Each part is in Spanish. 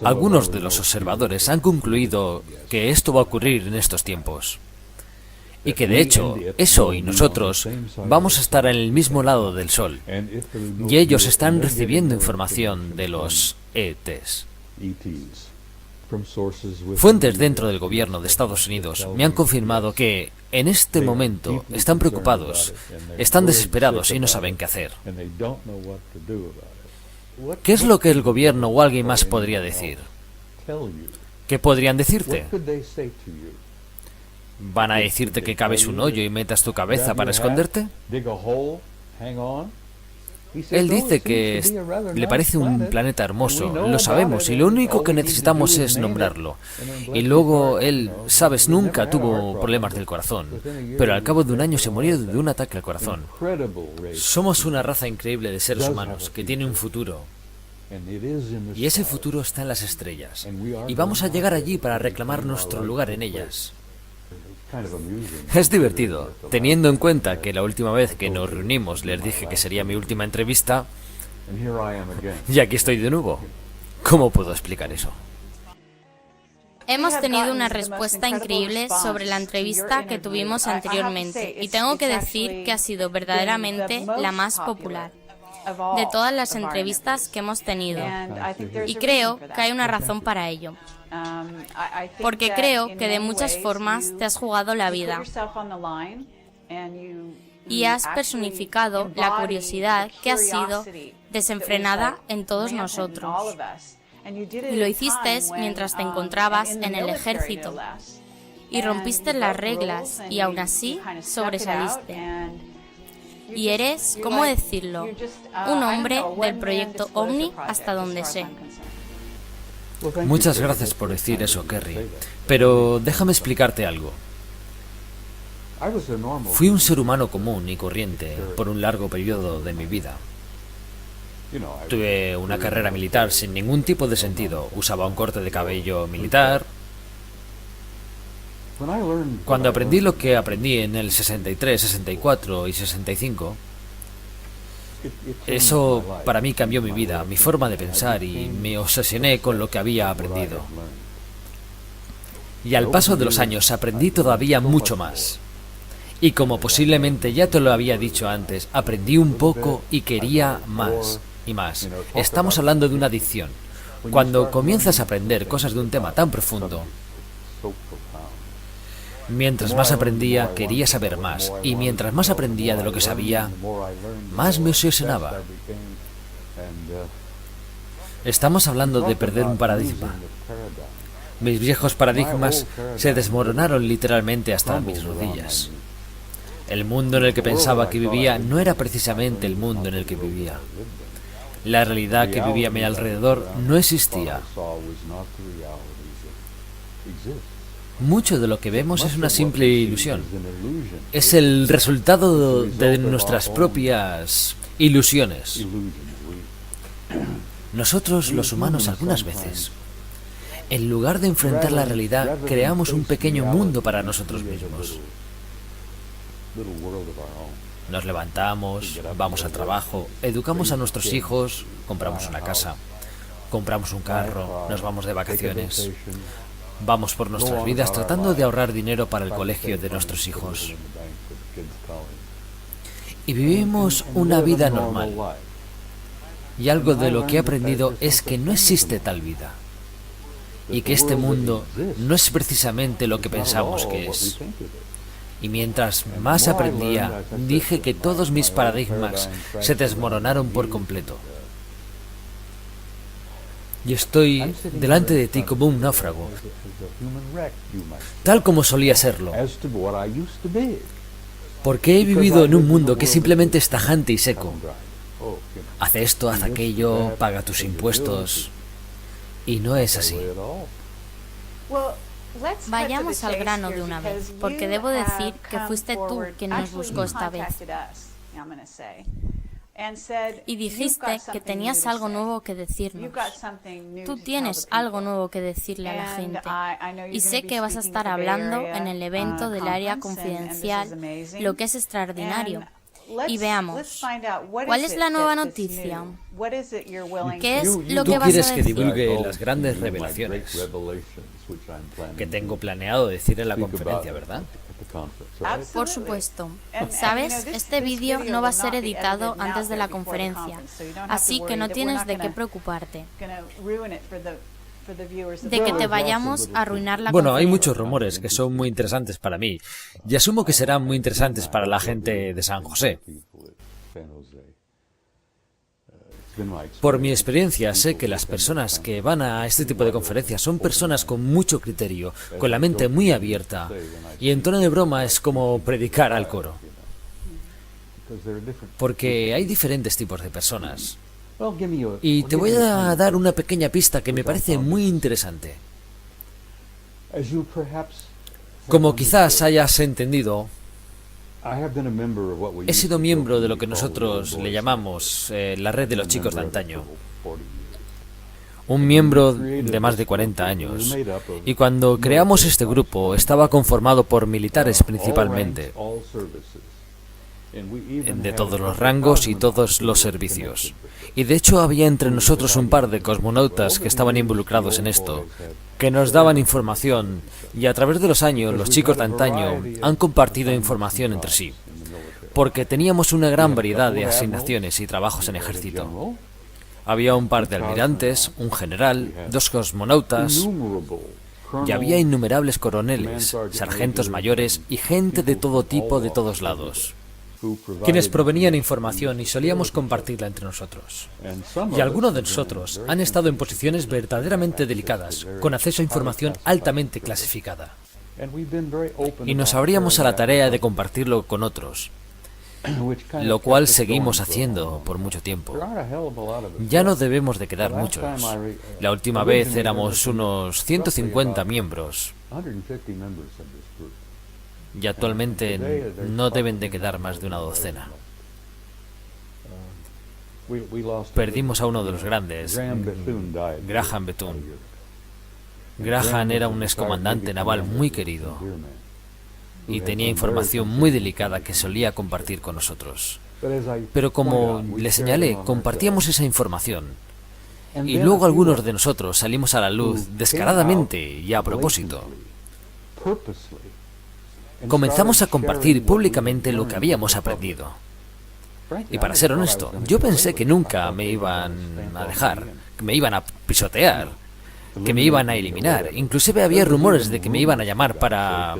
Algunos de los observadores han concluido que esto va a ocurrir en estos tiempos. Y que de hecho, eso y nosotros vamos a estar en el mismo lado del Sol. Y ellos están recibiendo información de los ETs. Fuentes dentro del gobierno de Estados Unidos me han confirmado que, en este momento, están preocupados, están desesperados y no saben qué hacer. ¿Qué es lo que el gobierno o alguien más podría decir? ¿Qué podrían decirte? ¿Van a decirte que caves un hoyo y metas tu cabeza para esconderte? Él dice que le parece un planeta hermoso, lo sabemos, y lo único que necesitamos es nombrarlo. Y luego él, sabes, nunca tuvo problemas del corazón, pero al cabo de un año se murió de un ataque al corazón. Somos una raza increíble de seres humanos que tiene un futuro. Y ese futuro está en las estrellas. Y vamos a llegar allí para reclamar nuestro lugar en ellas. Es divertido, teniendo en cuenta que la última vez que nos reunimos les dije que sería mi última entrevista, y aquí estoy de nuevo. ¿Cómo puedo explicar eso? Hemos tenido una respuesta increíble sobre la entrevista que tuvimos anteriormente, y tengo que decir que ha sido verdaderamente la más popular de todas las entrevistas que hemos tenido. Y creo que hay una razón para ello. Porque creo que de muchas formas te has jugado la vida y has personificado la curiosidad que ha sido desenfrenada en todos nosotros. Y lo hiciste mientras te encontrabas en el ejército y rompiste las reglas y aún así sobresaliste. Y eres, ¿cómo decirlo?, un hombre del proyecto OVNI hasta donde sé. Muchas gracias por decir eso, Kerry. Pero déjame explicarte algo. Fui un ser humano común y corriente por un largo periodo de mi vida. Tuve una carrera militar sin ningún tipo de sentido. Usaba un corte de cabello militar. Cuando aprendí lo que aprendí en el 63, 64 y 65, eso para mí cambió mi vida, mi forma de pensar, y me obsesioné con lo que había aprendido. Y al paso de los años aprendí todavía mucho más. Y como posiblemente ya te lo había dicho antes, aprendí un poco y quería más y más. Estamos hablando de una adicción. Cuando comienzas a aprender cosas de un tema tan profundo, mientras más aprendía, quería saber más, y mientras más aprendía de lo que sabía, más me obsesionaba. Estamos hablando de perder un paradigma. Mis viejos paradigmas se desmoronaron literalmente hasta mis rodillas. El mundo en el que pensaba que vivía no era precisamente el mundo en el que vivía. La realidad que vivía a mi alrededor no existía. Mucho de lo que vemos es una simple ilusión. Es el resultado de nuestras propias ilusiones. Nosotros, los humanos, algunas veces, en lugar de enfrentar la realidad, creamos un pequeño mundo para nosotros mismos. Nos levantamos, vamos al trabajo, educamos a nuestros hijos, compramos una casa, compramos un carro, nos vamos de vacaciones. Vamos por nuestras vidas tratando de ahorrar dinero para el colegio de nuestros hijos. Y vivimos una vida normal. Y algo de lo que he aprendido es que no existe tal vida. Y que este mundo no es precisamente lo que pensamos que es. Y mientras más aprendía, dije que todos mis paradigmas se desmoronaron por completo. Y estoy delante de ti como un náufrago, tal como solía serlo, porque he vivido en un mundo que simplemente es tajante y seco. Haz esto, haz aquello, paga tus impuestos, y no es así. Vayamos al grano de una vez, porque debo decir que fuiste tú quien nos buscó esta vez. Y dijiste que tenías algo nuevo que decirnos. Tú tienes algo nuevo que decirle a la gente. Y sé que vas a estar hablando en el evento del área confidencial, lo que es extraordinario. y veamos, ¿cuál es la nueva noticia? ¿Qué es lo Tú que vas quieres a que decir? divulgue las grandes revelaciones que tengo planeado decir en la conferencia, ¿verdad? Por supuesto. Sabes, este vídeo no va a ser editado antes de la conferencia, así que no tienes de qué preocuparte de que te vayamos a arruinar la Bueno, hay conferencia. muchos rumores que son muy interesantes para mí y asumo que serán muy interesantes para la gente de San José. Por mi experiencia, sé que las personas que van a este tipo de conferencias son personas con mucho criterio, con la mente muy abierta, y en tono de broma es como predicar al coro. Porque hay diferentes tipos de personas. Y te voy a dar una pequeña pista que me parece muy interesante. Como quizás hayas entendido, he sido miembro de lo que nosotros le llamamos la red de los chicos de antaño. Un miembro de más de 40 años. Y cuando creamos este grupo, estaba conformado por militares principalmente, de todos los rangos y todos los servicios. Y de hecho había entre nosotros un par de cosmonautas que estaban involucrados en esto, que nos daban información, y a través de los años los chicos de antaño han compartido información entre sí, porque teníamos una gran variedad de asignaciones y trabajos en ejército. Había un par de almirantes, un general, 2 cosmonautas, y había innumerables coroneles, sargentos mayores y gente de todo tipo de todos lados, quienes provenían información y solíamos compartirla entre nosotros. Y algunos de nosotros han estado en posiciones verdaderamente delicadas, con acceso a información altamente clasificada. Y nos abríamos a la tarea de compartirlo con otros, lo cual seguimos haciendo por mucho tiempo. Ya no debemos de quedar muchos. La última vez éramos unos 150 miembros. Y actualmente no deben de quedar más de una docena. Perdimos a uno de los grandes, Graham Bethune. Graham era un excomandante naval muy querido y tenía información muy delicada que solía compartir con nosotros. Pero como le señalé, compartíamos esa información. Y luego algunos de nosotros salimos a la luz descaradamente y a propósito. Comenzamos a compartir públicamente lo que habíamos aprendido. Y para ser honesto, yo pensé que nunca me iban a dejar, que me iban a pisotear, que me iban a eliminar. Inclusive había rumores de que me iban a llamar para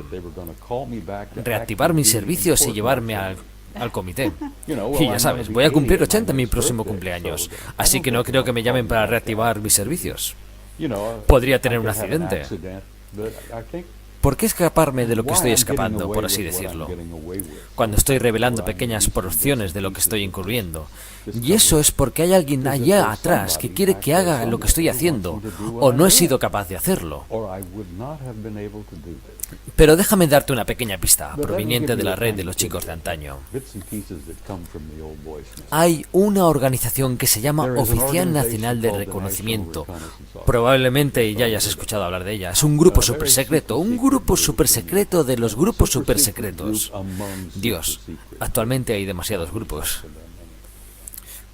reactivar mis servicios y llevarme al comité. Y ya sabes, voy a cumplir 80 en mi próximo cumpleaños, así que no creo que me llamen para reactivar mis servicios. Podría tener un accidente. ¿Por qué escaparme de lo que estoy escapando, por así decirlo? Cuando estoy revelando pequeñas porciones de lo que estoy incurriendo. Y eso es porque hay alguien allá atrás que quiere que haga lo que estoy haciendo, o no he sido capaz de hacerlo. Pero déjame darte una pequeña pista, proveniente de la red de los chicos de antaño. Hay una organización que se llama Oficial Nacional de Reconocimiento. Probablemente ya hayas escuchado hablar de ella. Es un grupo súper secreto, de los grupos súper secretos. Dios, actualmente hay demasiados grupos.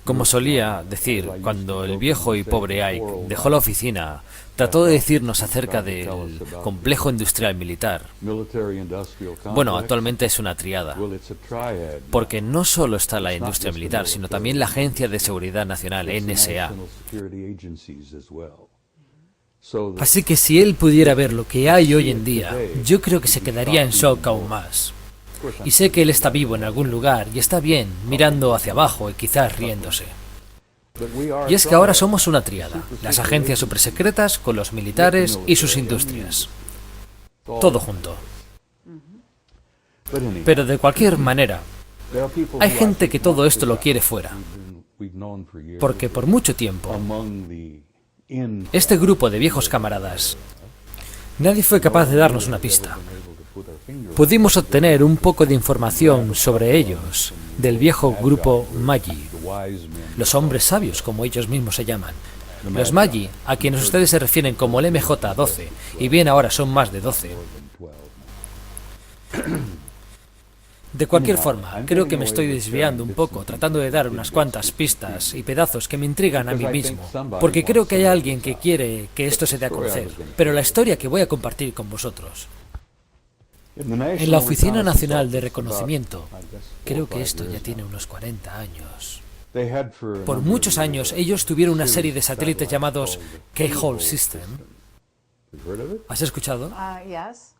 Como solía decir, cuando el viejo y pobre Ike dejó la oficina, trató de decirnos acerca del complejo industrial militar. Bueno, actualmente es una triada, porque no solo está la industria militar, sino también la Agencia de Seguridad Nacional, NSA. Así que si él pudiera ver lo que hay hoy en día, yo creo que se quedaría en shock aún más. Y sé que él está vivo en algún lugar y está bien, mirando hacia abajo y quizás riéndose. Y es que ahora somos una tríada, las agencias supersecretas con los militares y sus industrias. Todo junto. Pero de cualquier manera, hay gente que todo esto lo quiere fuera. Porque por mucho tiempo, este grupo de viejos camaradas, nadie fue capaz de darnos una pista. Pudimos obtener un poco de información sobre ellos, del viejo grupo Magi, los hombres sabios, como ellos mismos se llaman. Los Magi, a quienes ustedes se refieren como el MJ-12, y bien ahora son más de 12. De cualquier forma, creo que me estoy desviando un poco, tratando de dar unas cuantas pistas y pedazos que me intrigan a mí mismo, porque creo que hay alguien que quiere que esto se dé a conocer. Pero la historia que voy a compartir con vosotros. En la Oficina Nacional de Reconocimiento, creo que esto ya tiene unos 40 años. Por muchos años ellos tuvieron una serie de satélites llamados Keyhole System. ¿Has escuchado?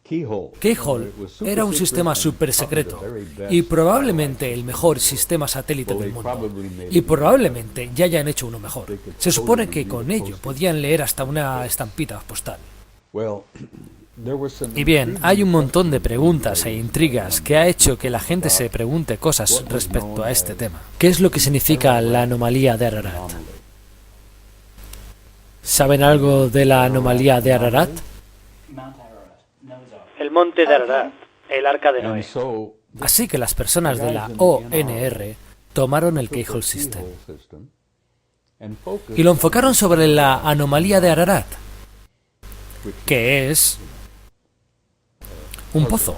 Keyhole era un sistema súper secreto y probablemente el mejor sistema satélite del mundo. Y probablemente ya hayan hecho uno mejor. Se supone que con ello podían leer hasta una estampita postal. Y bien, hay un montón de preguntas e intrigas que ha hecho que la gente se pregunte cosas respecto a este tema. ¿Qué es lo que significa la anomalía de Ararat? ¿Saben algo de la anomalía de Ararat? El monte de Ararat, el arca de Noé. Así que las personas de la ONR tomaron el Keyhole System y lo enfocaron sobre la anomalía de Ararat, que es un pozo.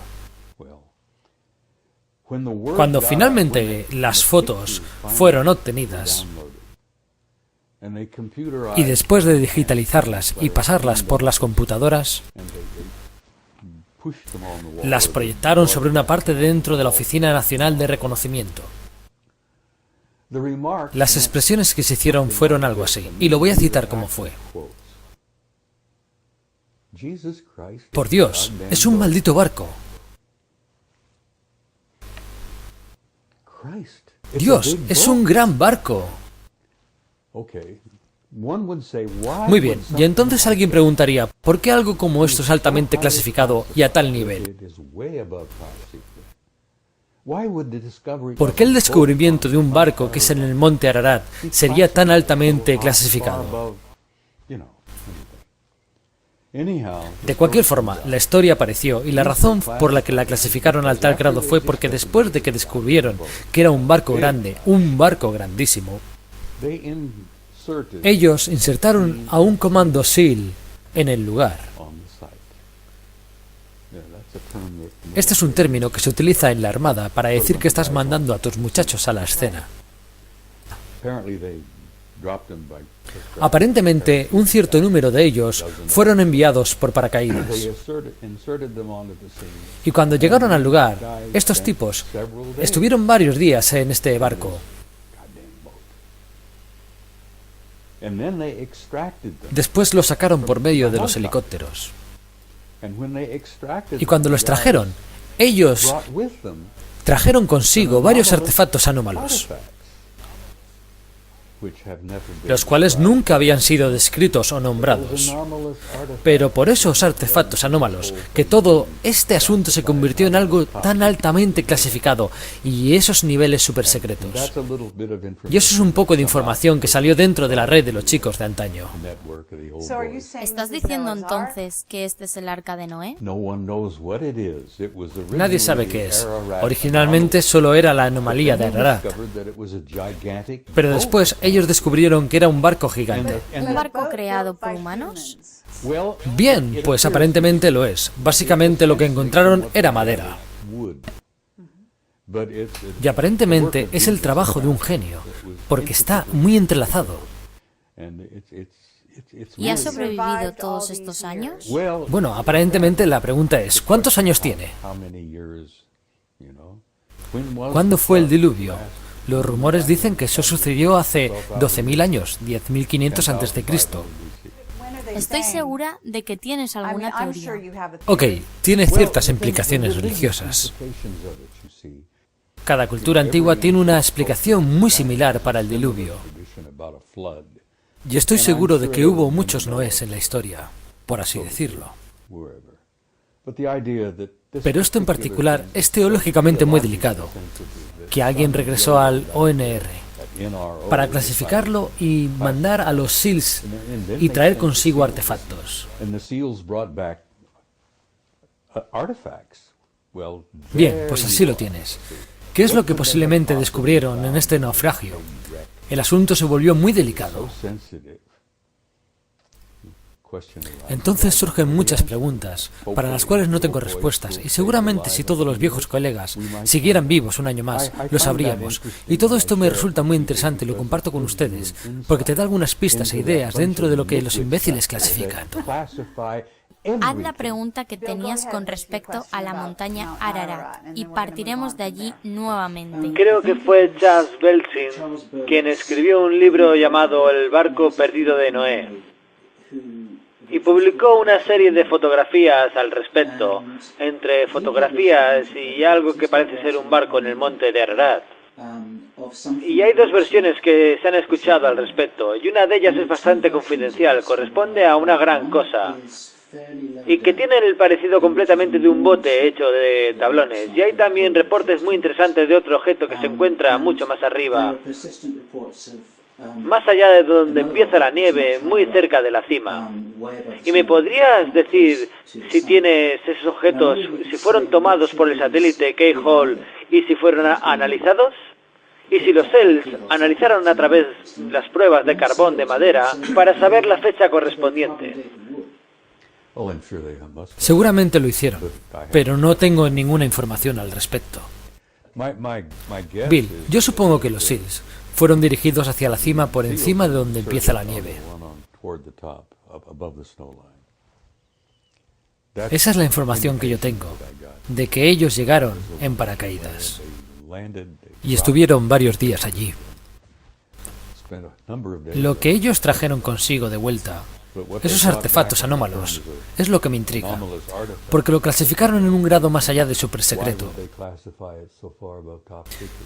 Cuando finalmente las fotos fueron obtenidas, y después de digitalizarlas y pasarlas por las computadoras, las proyectaron sobre una parte dentro de la Oficina Nacional de Reconocimiento. Las expresiones que se hicieron fueron algo así, y lo voy a citar como fue. Por Dios, es un maldito barco. Dios, es un gran barco. Muy bien, y entonces alguien preguntaría, ¿por qué algo como esto es altamente clasificado y a tal nivel? ¿Por qué el descubrimiento de un barco que es en el monte Ararat sería tan altamente clasificado? De cualquier forma, la historia apareció y la razón por la que la clasificaron al tal grado fue porque después de que descubrieron que era un barco grande, un barco grandísimo, ellos insertaron a un comando SEAL en el lugar. Este es un término que se utiliza en la Armada para decir que estás mandando a tus muchachos a la escena. Aparentemente, un cierto número de ellos fueron enviados por paracaídas. Y cuando llegaron al lugar, estos tipos estuvieron varios días en este barco. Después lo sacaron por medio de los helicópteros. Y cuando lo extrajeron, ellos trajeron consigo varios artefactos anómalos, los cuales nunca habían sido descritos o nombrados. Pero por esos artefactos anómalos, que todo este asunto se convirtió en algo tan altamente clasificado y esos niveles super secretos. Y eso es un poco de información que salió dentro de la red de los chicos de antaño. ¿Estás diciendo entonces que este es el arca de Noé? Nadie sabe qué es. Originalmente solo era la anomalía de Ararat. Pero después ellos descubrieron que era un barco gigante. ¿Un barco creado por humanos? Bien, pues aparentemente lo es. Básicamente lo que encontraron era madera. Y aparentemente es el trabajo de un genio, porque está muy entrelazado. ¿Y ha sobrevivido todos estos años? Bueno, aparentemente la pregunta es, ¿cuántos años tiene? ¿Cuándo fue el diluvio? Los rumores dicen que eso sucedió hace 12.000 años, 10.500 a.C. Estoy segura de que tienes alguna teoría. Ok, tiene ciertas implicaciones religiosas. Cada cultura antigua tiene una explicación muy similar para el diluvio. Y estoy seguro de que hubo muchos Noés en la historia, por así decirlo. Pero esto en particular es teológicamente muy delicado, que alguien regresó al ONR para clasificarlo y mandar a los SEALs y traer consigo artefactos. Bien, pues así lo tienes. ¿Qué es lo que posiblemente descubrieron en este naufragio? El asunto se volvió muy delicado. Entonces surgen muchas preguntas, para las cuales no tengo respuestas, y seguramente si todos los viejos colegas siguieran vivos un año más, lo sabríamos. Y todo esto me resulta muy interesante y lo comparto con ustedes, porque te da algunas pistas e ideas dentro de lo que los imbéciles clasifican. Haz la pregunta que tenías con respecto a la montaña Ararat y partiremos de allí nuevamente. Creo que fue Charles Belsin quien escribió un libro llamado El barco perdido de Noé y publicó una serie de fotografías al respecto, entre fotografías y algo que parece ser un barco en el monte de Ararat. Y hay dos versiones que se han escuchado al respecto, y una de ellas es bastante confidencial, corresponde a una gran cosa, y que tienen el parecido completamente de un bote hecho de tablones. Y hay también reportes muy interesantes de otro objeto que se encuentra mucho más arriba, más allá de donde empieza la nieve, muy cerca de la cima. ¿Y me podrías decir si tienes esos objetos, si fueron tomados por el satélite Keyhole y si fueron analizados? Y si los ELS analizaron a través de las pruebas de carbón de madera para saber la fecha correspondiente. Seguramente lo hicieron, pero no tengo ninguna información al respecto. Bill, yo supongo que los SEALs fueron dirigidos hacia la cima por encima de donde empieza la nieve. Esa es la información que yo tengo, de que ellos llegaron en paracaídas y estuvieron varios días allí. Lo que ellos trajeron consigo de vuelta, esos artefactos anómalos, es lo que me intriga, porque lo clasificaron en un grado más allá de supersecreto.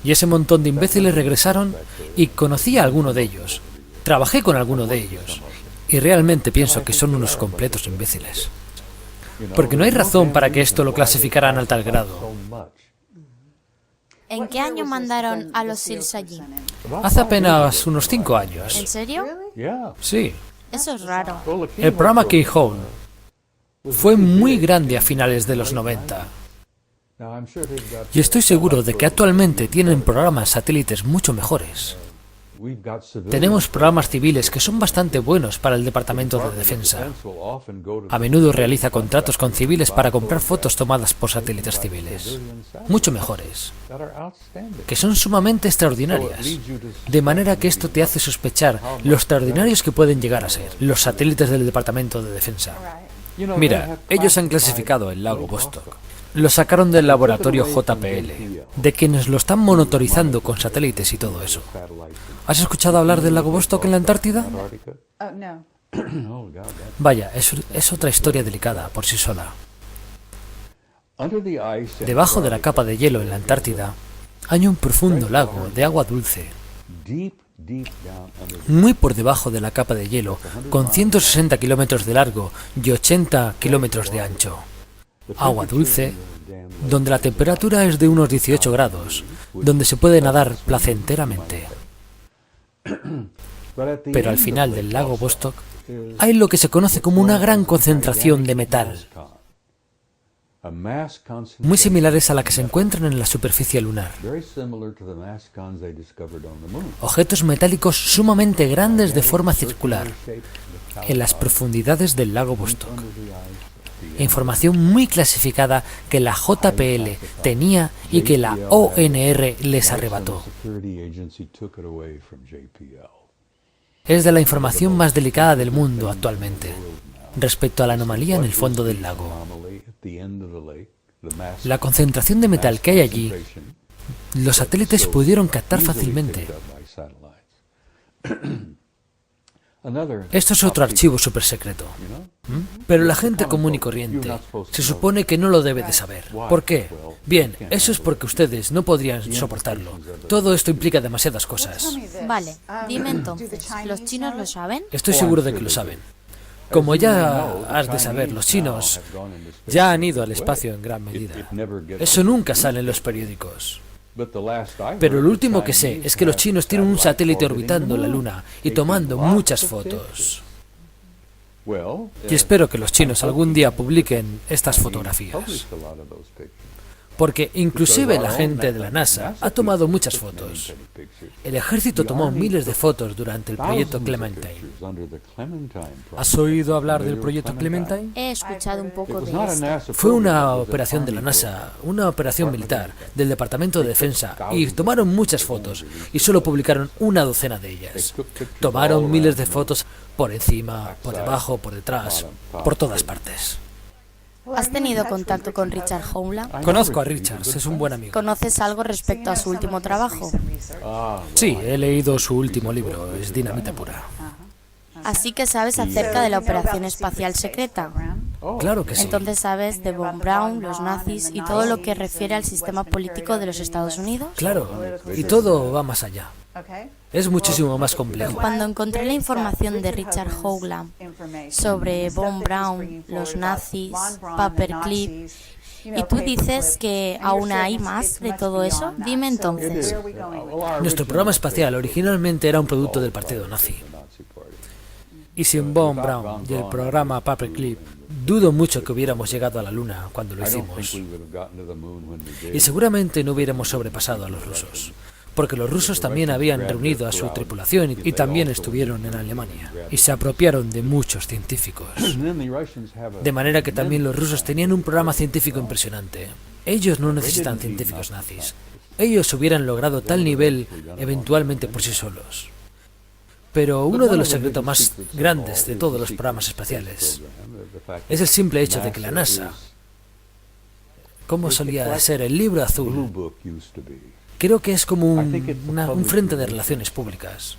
Y ese montón de imbéciles regresaron y conocí a alguno de ellos, trabajé con alguno de ellos, y realmente pienso que son unos completos imbéciles. Porque no hay razón para que esto lo clasificaran al tal grado. ¿En qué año mandaron a los SEALs allí? Hace apenas unos 5 años. ¿En serio? Sí. Eso es raro. El programa Keyhole fue muy grande a finales de los 90. Y estoy seguro de que actualmente tienen programas satélites mucho mejores. Tenemos programas civiles que son bastante buenos para el Departamento de Defensa. A menudo realiza contratos con civiles para comprar fotos tomadas por satélites civiles. Mucho mejores. Que son sumamente extraordinarias. De manera que esto te hace sospechar lo extraordinarios que pueden llegar a ser los satélites del Departamento de Defensa. Mira, ellos han clasificado el lago Vostok. Lo sacaron del laboratorio JPL, de quienes lo están monitorizando con satélites y todo eso. ¿Has escuchado hablar del lago Vostok en la Antártida? Vaya, es otra historia delicada por sí sola. Debajo de la capa de hielo en la Antártida hay un profundo lago de agua dulce, muy por debajo de la capa de hielo, con 160 kilómetros de largo y 80 kilómetros de ancho. Agua dulce, donde la temperatura es de unos 18 grados, donde se puede nadar placenteramente. Pero al final del lago Vostok hay lo que se conoce como una gran concentración de metal, muy similares a la que se encuentran en la superficie lunar. Objetos metálicos sumamente grandes de forma circular, en las profundidades del lago Vostok. Información muy clasificada que la JPL tenía y que la ONR les arrebató. Es de la información más delicada del mundo actualmente, respecto a la anomalía en el fondo del lago. La concentración de metal que hay allí, los satélites pudieron captar fácilmente. Esto es otro archivo supersecreto. Pero la gente común y corriente se supone que no lo debe de saber. ¿Por qué? Bien, eso es porque ustedes no podrían soportarlo. Todo esto implica demasiadas cosas. Vale, dime entonces, ¿los chinos lo saben? Estoy seguro de que lo saben. Como ya has de saber, los chinos ya han ido al espacio en gran medida. Eso nunca sale en los periódicos. Pero lo último que sé es que los chinos tienen un satélite orbitando la Luna y tomando muchas fotos. Y espero que los chinos algún día publiquen estas fotografías. porque inclusive la gente de la NASA ha tomado muchas fotos. El ejército tomó miles de fotos durante el proyecto Clementine. ¿Has oído hablar del proyecto Clementine? He escuchado un poco de esto. Fue una operación de la NASA, una operación militar del Departamento de Defensa, y tomaron muchas fotos y solo publicaron una docena de ellas. Tomaron miles de fotos por encima, por debajo, por detrás, por todas partes. ¿Has tenido contacto con Richard Howland? Conozco a Richards, es un buen amigo. ¿Conoces algo respecto a su último trabajo? Sí, he leído su último libro, es dinamita pura. Así que sabes acerca de la operación espacial secreta. Claro que sí. Entonces sabes de Von Braun, los nazis y todo lo que refiere al sistema político de los Estados Unidos. Claro, y todo va más allá. Es muchísimo más complejo. Cuando encontré la información de Richard Howland sobre Von Braun, los nazis, Paperclip, y tú dices que aún hay más de todo eso, dime entonces. Nuestro programa espacial originalmente era un producto del partido nazi. Y sin Von Braun y el programa Paperclip, dudo mucho que hubiéramos llegado a la Luna cuando lo hicimos. Y seguramente no hubiéramos sobrepasado a los rusos, porque los rusos también habían reunido a su tripulación y también estuvieron en Alemania, y se apropiaron de muchos científicos. De manera que también los rusos tenían un programa científico impresionante. Ellos no necesitan científicos nazis. Ellos hubieran logrado tal nivel eventualmente por sí solos. Pero uno de los secretos más grandes de todos los programas espaciales es el simple hecho de que la NASA, como solía ser el libro azul, creo que es como un frente de relaciones públicas.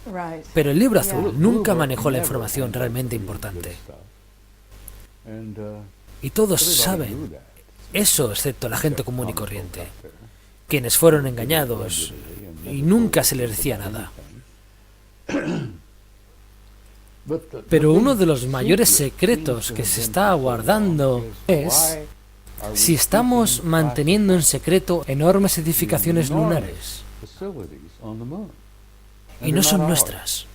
Pero el libro azul nunca manejó la información realmente importante. Y todos saben eso, excepto la gente común y corriente, quienes fueron engañados y nunca se les decía nada. Pero uno de los mayores secretos que se está guardando es si estamos manteniendo en secreto enormes edificaciones lunares. Y no son nuestras.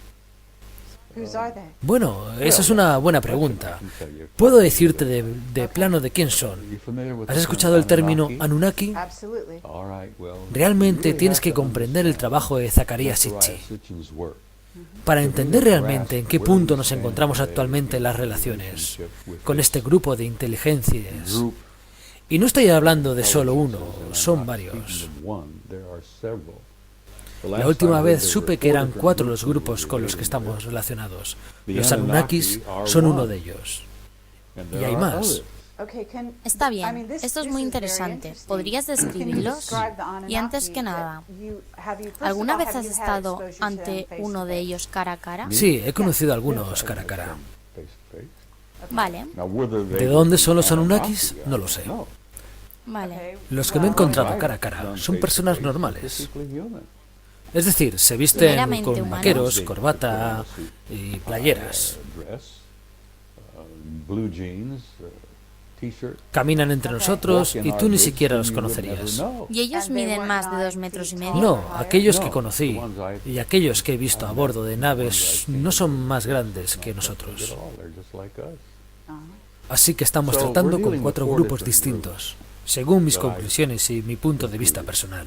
Bueno, esa es una buena pregunta. Puedo decirte de plano de quién son. ¿Has escuchado el término Anunnaki? Realmente tienes que comprender el trabajo de Zecharia Sitchin para entender realmente en qué punto nos encontramos actualmente en las relaciones con este grupo de inteligencias. Y no estoy hablando de solo uno, son varios. La última vez supe que eran 4 los grupos con los que estamos relacionados. Los Anunnakis son uno de ellos. Y hay más. Está bien, esto es muy interesante. ¿Podrías describirlos? Y antes que nada, ¿alguna vez has estado ante uno de ellos cara a cara? Sí, he conocido a algunos cara a cara. Vale. ¿De dónde son los Anunnakis? No lo sé. Vale. Los que me he encontrado cara a cara son personas normales. Es decir, se visten Meramente con humanos. vaqueros, corbata y playeras. Caminan entre nosotros y tú ni siquiera los conocerías. ¿Y ellos miden más de 2 metros y medio? No, aquellos que conocí y aquellos que he visto a bordo de naves no son más grandes que nosotros. Así que estamos tratando con 4 grupos distintos, según mis conclusiones y mi punto de vista personal.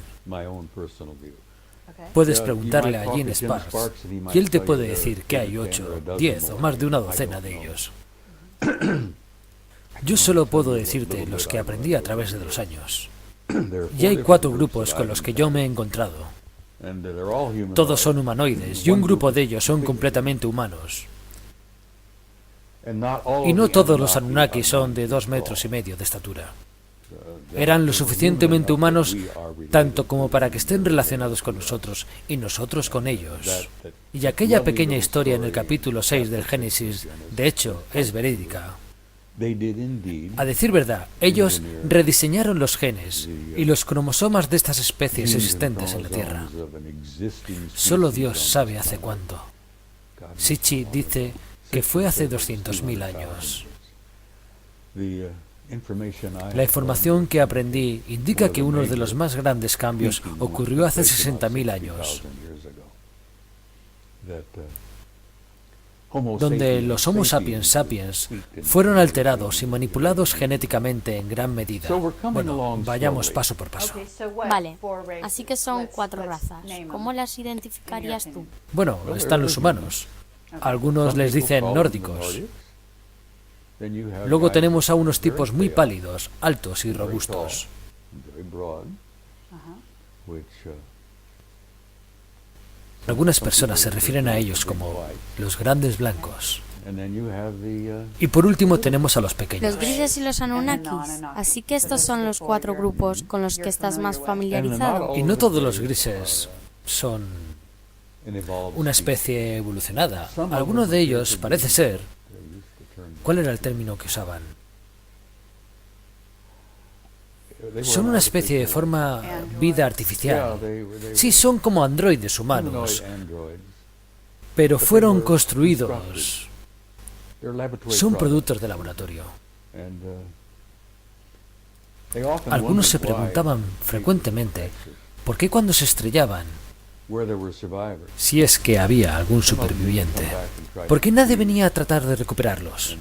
Puedes preguntarle a Gene Sparks y él te puede decir que hay 8, 10 o más de una docena de ellos. Yo solo puedo decirte los que aprendí a través de los años. Y hay 4 grupos con los que yo me he encontrado. Todos son humanoides y un grupo de ellos son completamente humanos. Y no todos los Anunnaki son de 2 metros y medio de estatura. Eran lo suficientemente humanos tanto como para que estén relacionados con nosotros y nosotros con ellos. Y aquella pequeña historia en el capítulo 6 del Génesis, de hecho, es verídica. A decir verdad, ellos rediseñaron los genes y los cromosomas de estas especies existentes en la Tierra. Solo Dios sabe hace cuánto. Sitchin dice que fue hace 200.000 años. La información que aprendí indica que uno de los más grandes cambios ocurrió hace 60.000 años. donde los Homo sapiens sapiens fueron alterados y manipulados genéticamente en gran medida. Bueno, vayamos paso por paso. Vale, así que son 4 razas. ¿Cómo las identificarías tú? Bueno, están los humanos. Algunos les dicen nórdicos. Luego tenemos a unos tipos muy pálidos, altos y robustos. Algunas personas se refieren a ellos como los grandes blancos. Y por último tenemos a los pequeños. Los grises y los Anunnakis. Así que estos son los 4 grupos con los que estás más familiarizado. Y no todos los grises son una especie evolucionada. Algunos de ellos parece ser... ¿Cuál era el término que usaban? Son una especie de forma vida artificial. Sí, son como androides humanos, pero fueron construidos. Son productos de laboratorio. Algunos se preguntaban frecuentemente por qué cuando se estrellaban, si es que había algún superviviente, ¿por qué nadie venía a tratar de recuperarlos?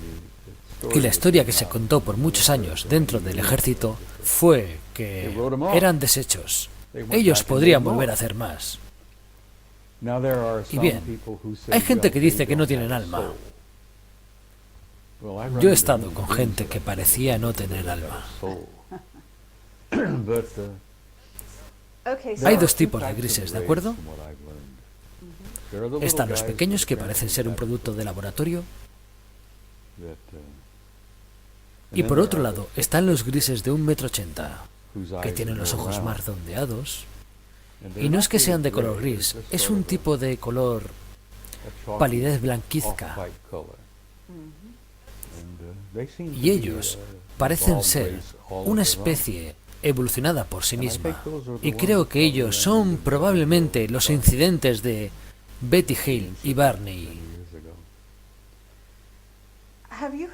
Y la historia que se contó por muchos años dentro del ejército fue que eran desechos. Ellos podrían volver a hacer más. Y bien, hay gente que dice que no tienen alma. Yo he estado con gente que parecía no tener alma. Hay 2 tipos de grises, ¿de acuerdo? Están los pequeños que parecen ser un producto de laboratorio. Y por otro lado, están los grises de 1,80 m, que tienen los ojos más redondeados. Y no es que sean de color gris, es un tipo de color palidez blanquizca. Y ellos parecen ser una especie evolucionada por sí misma. Y creo que ellos son probablemente los incidentes de Betty Hill y Barney.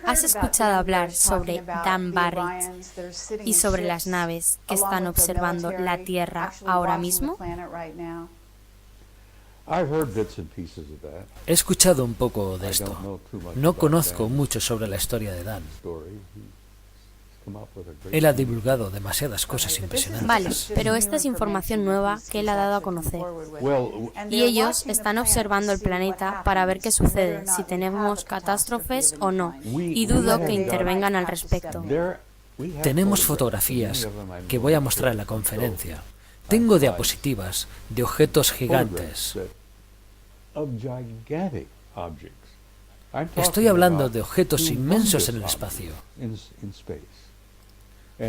¿Has escuchado hablar sobre Dan Barrett y sobre las naves que están observando la Tierra ahora mismo? He escuchado un poco de esto. No conozco mucho sobre la historia de Dan. Él ha divulgado demasiadas cosas impresionantes. Vale, pero esta es información nueva que él ha dado a conocer. Y ellos están observando el planeta para ver qué sucede, si tenemos catástrofes o no, y dudo que intervengan al respecto. Tenemos fotografías que voy a mostrar en la conferencia. Tengo diapositivas de objetos gigantes. Estoy hablando de objetos inmensos en el espacio.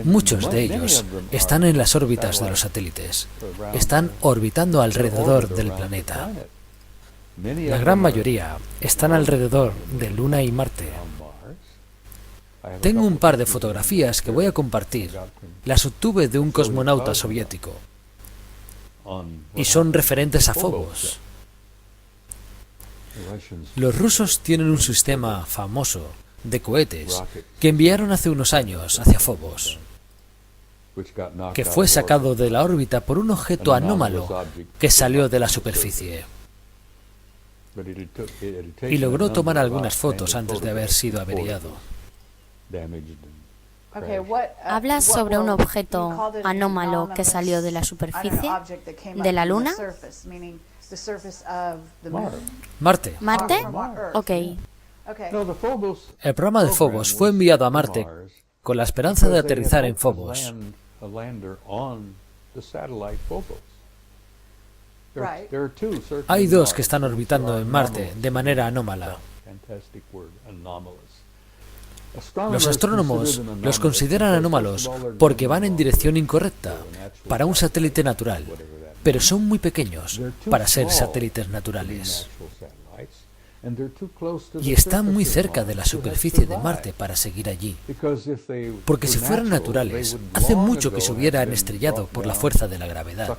Muchos de ellos están en las órbitas de los satélites. Están orbitando alrededor del planeta. La gran mayoría están alrededor de Luna y Marte. Tengo un par de fotografías que voy a compartir. Las obtuve de un cosmonauta soviético. Y son referentes a Phobos. Los rusos tienen un sistema famoso de cohetes que enviaron hace unos años hacia Phobos, que fue sacado de la órbita por un objeto anómalo que salió de la superficie y logró tomar algunas fotos antes de haber sido averiado. ¿Hablas sobre un objeto anómalo que salió de la superficie? ¿De la Luna? Marte. ¿Marte? Ok. El programa de Phobos fue enviado a Marte con la esperanza de aterrizar en Phobos. Hay 2 que están orbitando en Marte de manera anómala. Los astrónomos los consideran anómalos porque van en dirección incorrecta para un satélite natural, pero son muy pequeños para ser satélites naturales. Y están muy cerca de la superficie de Marte para seguir allí. Porque si fueran naturales, hace mucho que se hubieran estrellado por la fuerza de la gravedad.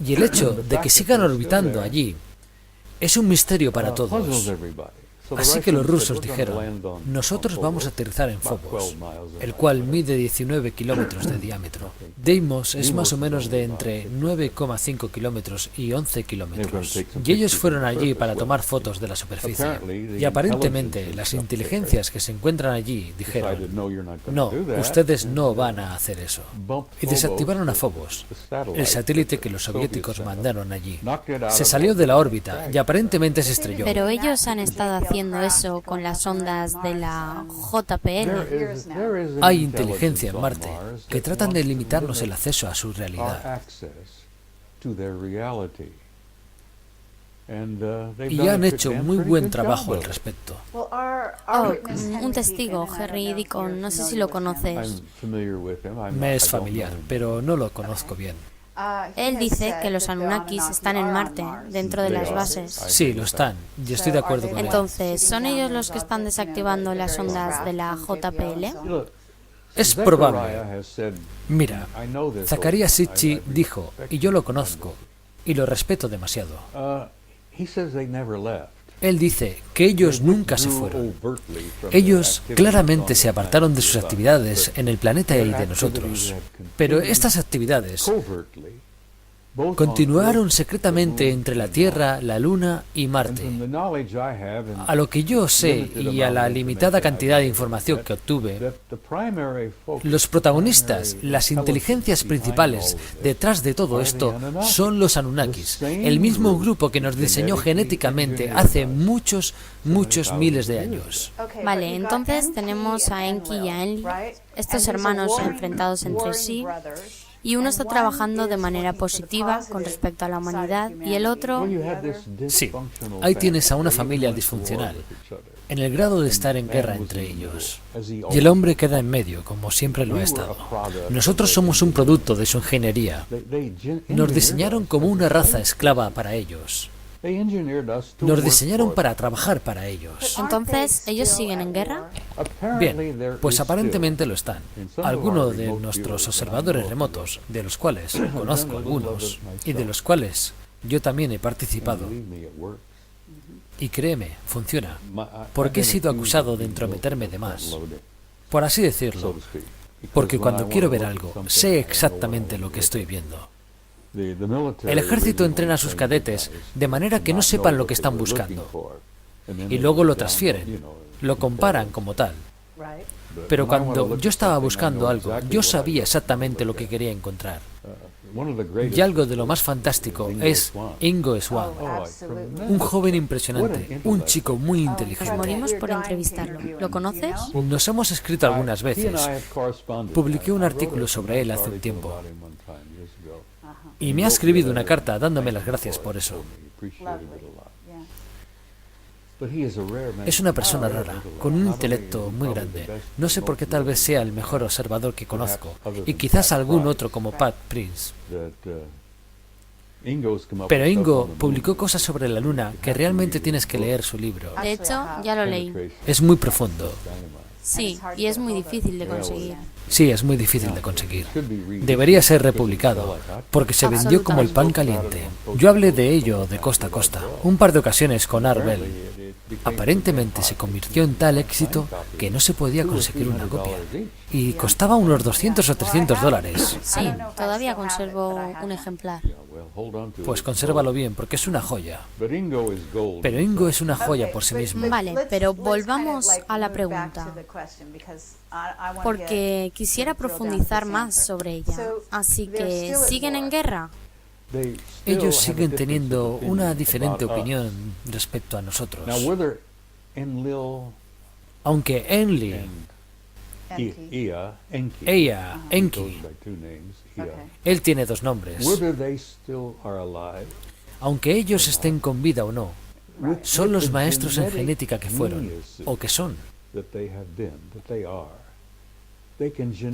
Y el hecho de que sigan orbitando allí es un misterio para todos. Así que los rusos dijeron, nosotros vamos a aterrizar en Phobos, el cual mide 19 kilómetros de diámetro. Deimos es más o menos de entre 9,5 kilómetros y 11 kilómetros. Y ellos fueron allí para tomar fotos de la superficie. Y aparentemente las inteligencias que se encuentran allí dijeron, no, ustedes no van a hacer eso. Y desactivaron a Phobos, el satélite que los soviéticos mandaron allí. Se salió de la órbita y aparentemente se estrelló. Pero ellos han estado haciendo eso con las ondas de la JPL. Hay inteligencia en Marte que tratan de limitarnos el acceso a su realidad. Y han hecho muy buen trabajo al respecto. Un testigo, Henry Deacon, no sé si lo conoces. Me es familiar, pero no lo conozco bien. Él dice que los Anunnakis están en Marte, dentro de las bases. Sí, lo están, y estoy de acuerdo con él. Entonces, ¿son ellos los que están desactivando las ondas de la JPL? Es probable. Mira, Zecharia Sitchin dijo, y yo lo conozco, y lo respeto demasiado. Él dice que ellos nunca se fueron. Ellos claramente se apartaron de sus actividades en el planeta y de nosotros. Pero estas actividades continuaron secretamente entre la Tierra, la Luna y Marte. A lo que yo sé y a la limitada cantidad de información que obtuve, los protagonistas, las inteligencias principales detrás de todo esto son los Anunnakis, el mismo grupo que nos diseñó genéticamente hace muchos miles de años. Vale, entonces tenemos a Enki y a Enlil, estos hermanos enfrentados entre sí. Y uno está trabajando de manera positiva con respecto a la humanidad y el otro... Sí, ahí tienes a una familia disfuncional, en el grado de estar en guerra entre ellos. Y el hombre queda en medio, como siempre lo ha estado. Nosotros somos un producto de su ingeniería. Nos diseñaron como una raza esclava para ellos. Nos diseñaron para trabajar para ellos. Entonces, ¿ellos siguen en guerra? Bien, pues aparentemente lo están. Algunos de nuestros observadores remotos, de los cuales conozco algunos, y de los cuales yo también he participado, y créeme, funciona, porque he sido acusado de entrometerme de más, por así decirlo, porque cuando quiero ver algo, sé exactamente lo que estoy viendo. El ejército entrena a sus cadetes de manera que no sepan lo que están buscando. Y luego lo transfieren, lo comparan como tal. Pero cuando yo estaba buscando algo, yo sabía exactamente lo que quería encontrar. Y algo de lo más fantástico es Ingo Swann, un joven impresionante, un chico muy inteligente. Nos morimos por entrevistarlo. ¿Lo conoces? Nos hemos escrito algunas veces. Publiqué un artículo sobre él hace un tiempo. Y me ha escrito una carta dándome las gracias por eso. Es una persona rara, con un intelecto muy grande. No sé por qué, tal vez sea el mejor observador que conozco, y quizás algún otro como Pat Prince. Pero Ingo publicó cosas sobre la Luna que realmente tienes que leer su libro. De hecho, ya lo leí. Es muy profundo. Sí, y es muy difícil de conseguir. Sí, es muy difícil de conseguir. Debería ser republicado, porque se vendió como el pan caliente. Yo hablé de ello de costa a costa, un par de ocasiones con Art Bell. Aparentemente se convirtió en tal éxito que no se podía conseguir una copia. Y costaba unos 200 o 300 dólares. Sí, todavía conservo un ejemplar. Pues consérvalo bien, porque es una joya. Pero Ingo es una joya por sí mismo. Vale, pero volvamos a la pregunta, porque quisiera profundizar más sobre ella. Así que, ¿siguen en guerra? Ellos siguen teniendo una diferente opinión respecto a nosotros. Aunque Enlil, Enki, él tiene dos nombres. Aunque ellos estén con vida o no, son los maestros en genética que fueron, o que son.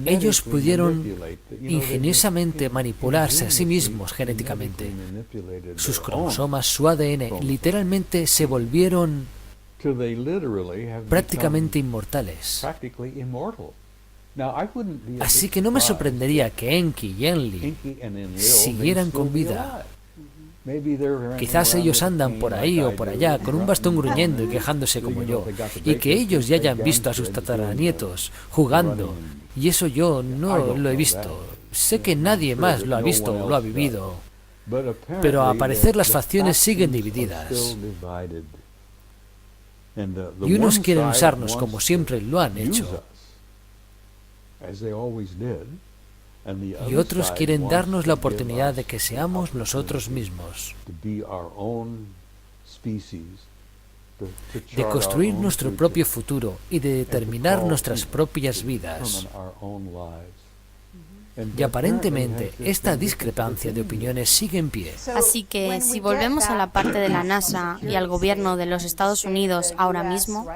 Ellos pudieron ingeniosamente manipularse a sí mismos genéticamente. Sus cromosomas, su ADN, literalmente se volvieron prácticamente inmortales. Así que no me sorprendería que Enki y Enlil siguieran con vida. Quizás ellos andan por ahí o por allá con un bastón gruñendo y quejándose como yo, y que ellos ya hayan visto a sus tataranietos jugando, y eso yo no lo he visto. Sé que nadie más lo ha visto o lo ha vivido, pero al parecer las facciones siguen divididas. Y unos quieren usarnos como siempre lo han hecho, y otros quieren darnos la oportunidad de que seamos nosotros mismos, de construir nuestro propio futuro y de determinar nuestras propias vidas. Y aparentemente esta discrepancia de opiniones sigue en pie. Así que si volvemos a la parte de la NASA y al gobierno de los Estados Unidos ahora mismo,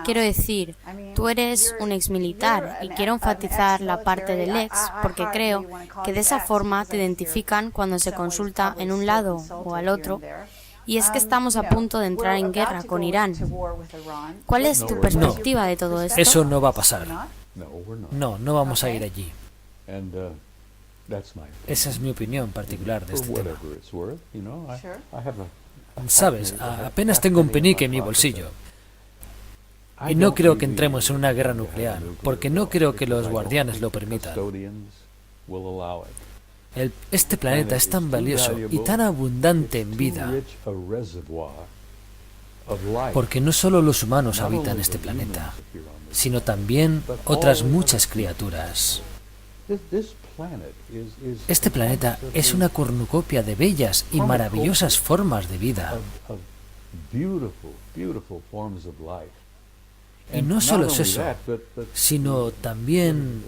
quiero decir, tú eres un exmilitar y quiero enfatizar la parte del ex porque creo que de esa forma te identifican cuando se consulta en un lado o al otro. Y es que estamos a punto de entrar en guerra con Irán. ¿Cuál es tu perspectiva de todo esto? Eso no va a pasar. No vamos a ir allí. Esa es mi opinión particular de este tema. Sabes, apenas tengo un penique en mi bolsillo. Y no creo que entremos en una guerra nuclear, porque no creo que los guardianes lo permitan. Este planeta es tan valioso y tan abundante en vida, porque no solo los humanos habitan este planeta, sino también otras muchas criaturas. Este planeta es una cornucopia de bellas y maravillosas formas de vida. Y no solo es eso, sino también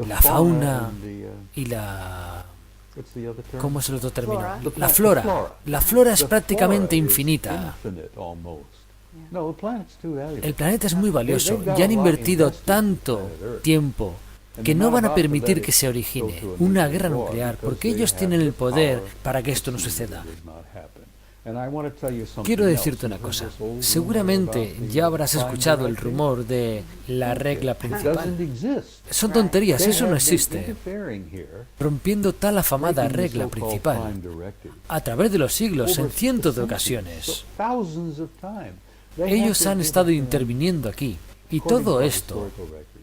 la fauna y la... ¿Cómo es el otro término? La flora. La flora es prácticamente infinita. El planeta es muy valioso y han invertido tanto tiempo que no van a permitir que se origine una guerra nuclear porque ellos tienen el poder para que esto no suceda. Quiero decirte una cosa, seguramente ya habrás escuchado el rumor de la regla principal. Son tonterías, eso no existe. Rompiendo tal afamada regla principal a través de los siglos en cientos de ocasiones. Ellos han estado interviniendo aquí y todo esto,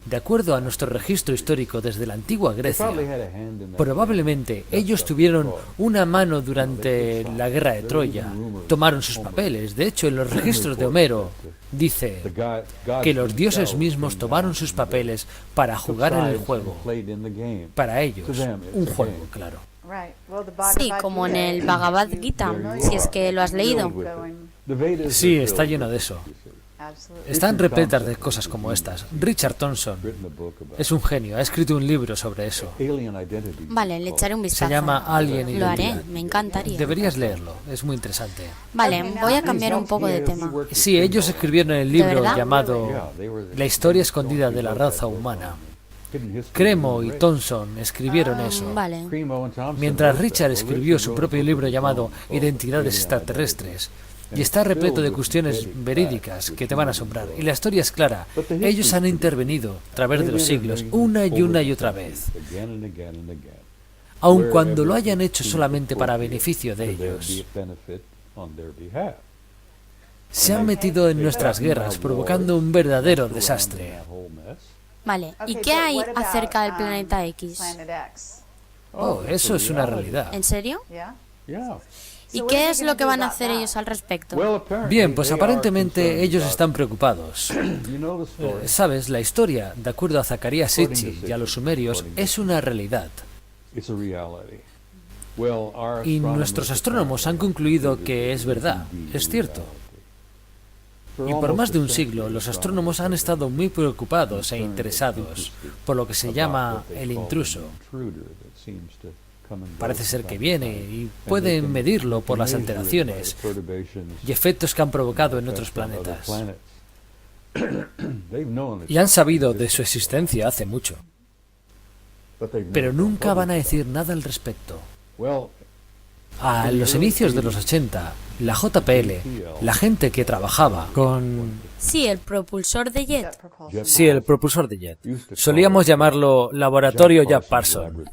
de acuerdo a nuestro registro histórico desde la antigua Grecia, probablemente ellos tuvieron una mano durante la guerra de Troya, tomaron sus papeles. De hecho, en los registros de Homero dice que los dioses mismos tomaron sus papeles para jugar en el juego. Para ellos, un juego, claro. Sí, como en el Bhagavad Gita, si es que lo has leído. Sí, está lleno de eso. Están repletas de cosas como estas. Richard Thompson es un genio, ha escrito un libro sobre eso. Vale, le echaré un vistazo. Se llama Alien Identidad. Lo haré, me encantaría. Deberías leerlo, es muy interesante. Vale, voy a cambiar un poco de tema. Sí, ellos escribieron el libro llamado La historia escondida de la raza humana. Cremo y Thompson escribieron eso. Vale. Mientras Richard escribió su propio libro llamado Identidades extraterrestres. Y está repleto de cuestiones verídicas que te van a asombrar. Y la historia es clara. Ellos han intervenido a través de los siglos, una y otra vez. Aun cuando lo hayan hecho solamente para beneficio de ellos. Se han metido en nuestras guerras, provocando un verdadero desastre. Vale, ¿y qué hay acerca del planeta X? Oh, eso es una realidad. ¿En serio? ¿Y qué es lo que van a hacer ellos al respecto? Bien, pues aparentemente ellos están preocupados. Sabes, la historia, de acuerdo a Zacarías Sitchin y a los sumerios, es una realidad. Y nuestros astrónomos han concluido que es verdad, es cierto. Y por más de un siglo, los astrónomos han estado muy preocupados e interesados por lo que se llama el intruso. Parece ser que viene y pueden medirlo por las alteraciones y efectos que han provocado en otros planetas. Y han sabido de su existencia hace mucho. Pero nunca van a decir nada al respecto. A los inicios de los 80, la JPL, la gente que trabajaba con... Sí, el propulsor de jet. Sí, el propulsor de jet. Solíamos llamarlo Laboratorio Jack Parsons.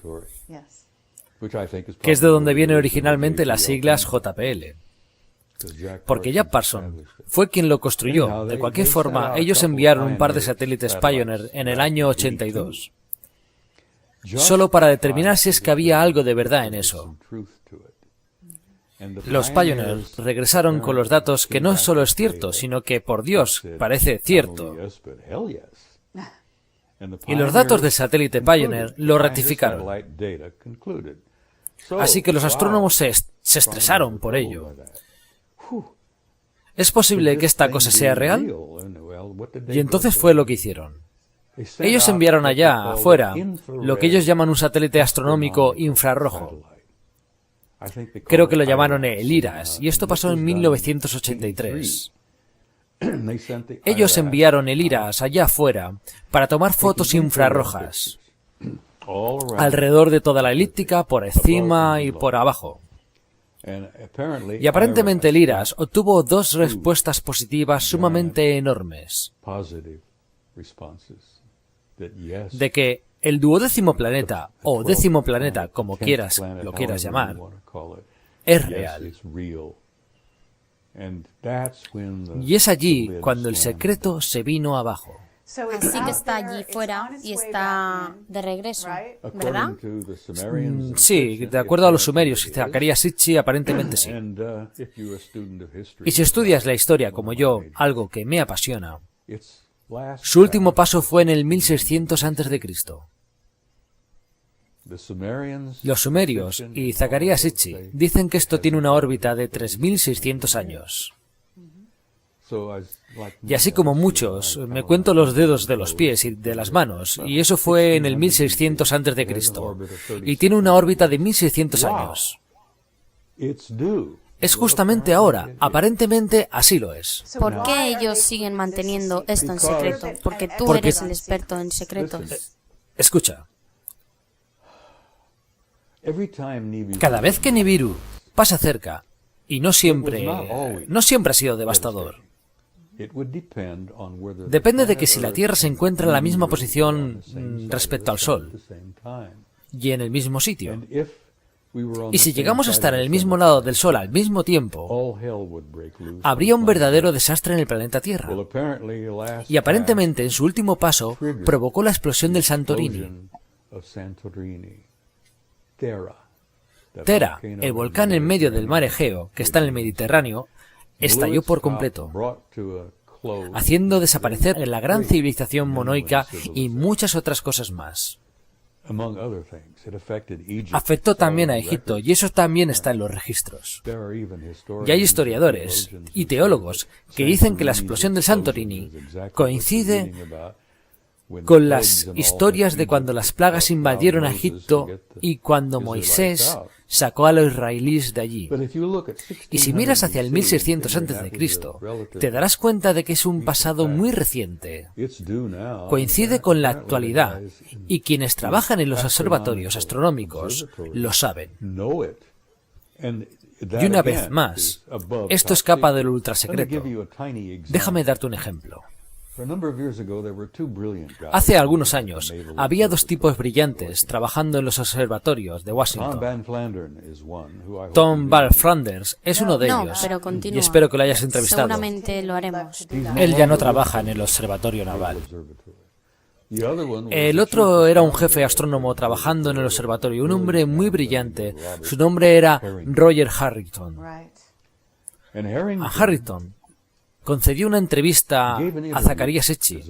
que es de donde vienen originalmente las siglas JPL. Porque Jack Parsons fue quien lo construyó. De cualquier forma, ellos enviaron un par de satélites Pioneer en el año 82, solo para determinar si es que había algo de verdad en eso. Los Pioneer regresaron con los datos que no solo es cierto, sino que, por Dios, parece cierto. Y los datos del satélite Pioneer lo ratificaron. Así que los astrónomos se estresaron por ello. ¿Es posible que esta cosa sea real? Y entonces fue lo que hicieron. Ellos enviaron allá, afuera, lo que ellos llaman un satélite astronómico infrarrojo. Creo que lo llamaron el IRAS, y esto pasó en 1983. Ellos enviaron el IRAS allá afuera para tomar fotos infrarrojas, alrededor de toda la elíptica, por encima y por abajo. Y aparentemente el IRAS obtuvo dos respuestas positivas sumamente enormes. De que el 12º planeta, o 10º planeta, como lo quieras llamar, es real. Y es allí cuando el secreto se vino abajo. Así que está allí fuera y está de regreso, ¿verdad? Sí, de acuerdo a los sumerios y Zecharia Sitchin, aparentemente sí. Y si estudias la historia como yo, algo que me apasiona, su último paso fue en el 1600 a.C. Los sumerios y Zecharia Sitchin dicen que esto tiene una órbita de 3600 años. Y así como muchos, me cuento los dedos de los pies y de las manos, y eso fue en el 1600 a.C. Y tiene una órbita de 1600 años. Es justamente ahora, aparentemente así lo es. ¿Por qué ellos siguen manteniendo esto en secreto? Porque tú eres el experto en secretos. Escucha. Cada vez que Nibiru pasa cerca, y no siempre ha sido devastador. Depende de que si la Tierra se encuentra en la misma posición respecto al Sol y en el mismo sitio. Y si llegamos a estar en el mismo lado del Sol al mismo tiempo, habría un verdadero desastre en el planeta Tierra. Y aparentemente en su último paso provocó la explosión del Santorini. Thera, el volcán en medio del mar Egeo, que está en el Mediterráneo, estalló por completo, haciendo desaparecer la gran civilización monoica y muchas otras cosas más. Afectó también a Egipto, y eso también está en los registros. Y hay historiadores y teólogos que dicen que la explosión del Santorini coincide con las historias de cuando las plagas invadieron a Egipto y cuando Moisés sacó a los israelíes de allí. Y si miras hacia el 1600 a.C., te darás cuenta de que es un pasado muy reciente. Coincide con la actualidad, y quienes trabajan en los observatorios astronómicos lo saben. Y una vez más, esto escapa del ultrasecreto. Déjame darte un ejemplo. Hace algunos años había dos tipos brillantes trabajando en los observatorios de Washington. Tom Flanders es uno de ellos, pero continúa. Y espero que lo hayas entrevistado. Seguramente lo haremos. Él ya no trabaja en el observatorio naval. El otro era un jefe astrónomo trabajando en el observatorio, un hombre muy brillante. Su nombre era Roger Harrington. A Harrington concedió una entrevista a Zecharia Sitchin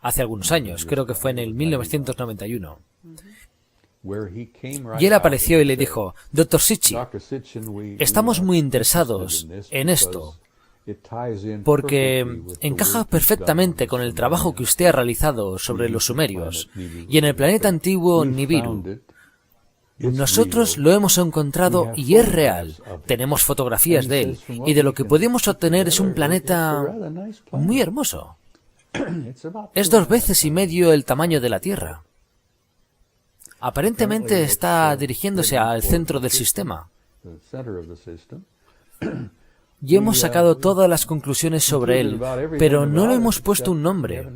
hace algunos años, creo que fue en el 1991. Y él apareció y le dijo: Dr. Sitchin, estamos muy interesados en esto, porque encaja perfectamente con el trabajo que usted ha realizado sobre los sumerios y en el planeta antiguo Nibiru. Nosotros lo hemos encontrado y es real. Tenemos fotografías de él y de lo que podemos obtener es un planeta muy hermoso. Es 2 veces y medio el tamaño de la Tierra. Aparentemente está dirigiéndose al centro del sistema. Y hemos sacado todas las conclusiones sobre él, pero no le hemos puesto un nombre.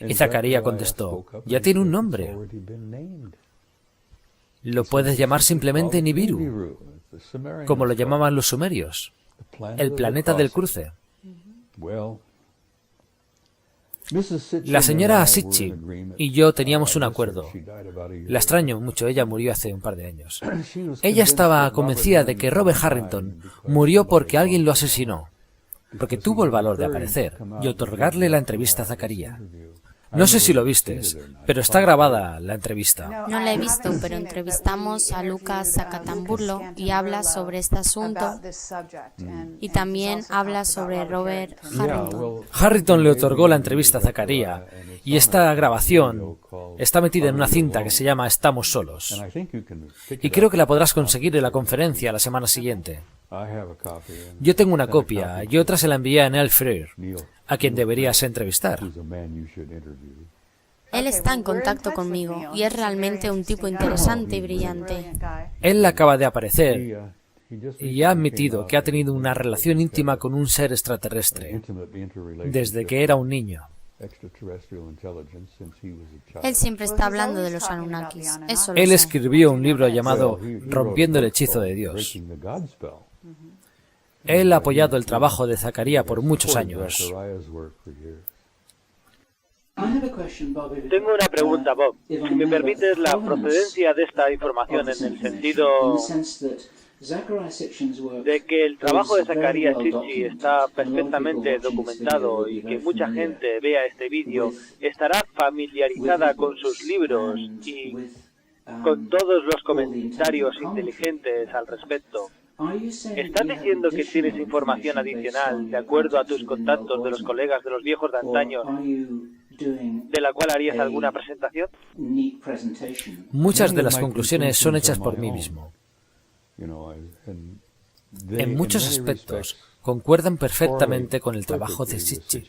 Y Zecharia contestó: ya tiene un nombre. Lo puedes llamar simplemente Nibiru, como lo llamaban los sumerios, el planeta del cruce. La señora Sitchin y yo teníamos un acuerdo. La extraño mucho, ella murió hace un par de años. Ella estaba convencida de que Robert Harrington murió porque alguien lo asesinó, porque tuvo el valor de aparecer y otorgarle la entrevista a Zacarías. No sé si lo vistes, pero está grabada la entrevista. No la he visto, pero entrevistamos a Lucas Zacatamburlo y habla sobre este asunto y también habla sobre Robert Harrington. Harrington le otorgó la entrevista a Zacarías y esta grabación está metida en una cinta que se llama Estamos solos. Y creo que la podrás conseguir en la conferencia la semana siguiente. Yo tengo una copia y otra se la envié a Neil Freer, a quien deberías entrevistar. Él está en contacto conmigo y es realmente un tipo interesante y brillante. Él acaba de aparecer y ha admitido que ha tenido una relación íntima con un ser extraterrestre desde que era un niño. Él siempre está hablando de los Anunnakis. Eso lo Él sé. escribió un libro llamado Rompiendo el hechizo de Dios. Él ha apoyado el trabajo de Zacarías por muchos años. Tengo una pregunta, Bob. Si me permites, la procedencia de esta información en el sentido de que el trabajo de Zacarías Sitchin está perfectamente documentado y que mucha gente vea este vídeo, estará familiarizada con sus libros y con todos los comentarios inteligentes al respecto. ¿Estás diciendo que tienes información adicional de acuerdo a tus contactos de los colegas de los viejos de antaño, de la cual harías alguna presentación? Muchas de las conclusiones son hechas por mí mismo. En muchos aspectos concuerdan perfectamente con el trabajo de Sitchin.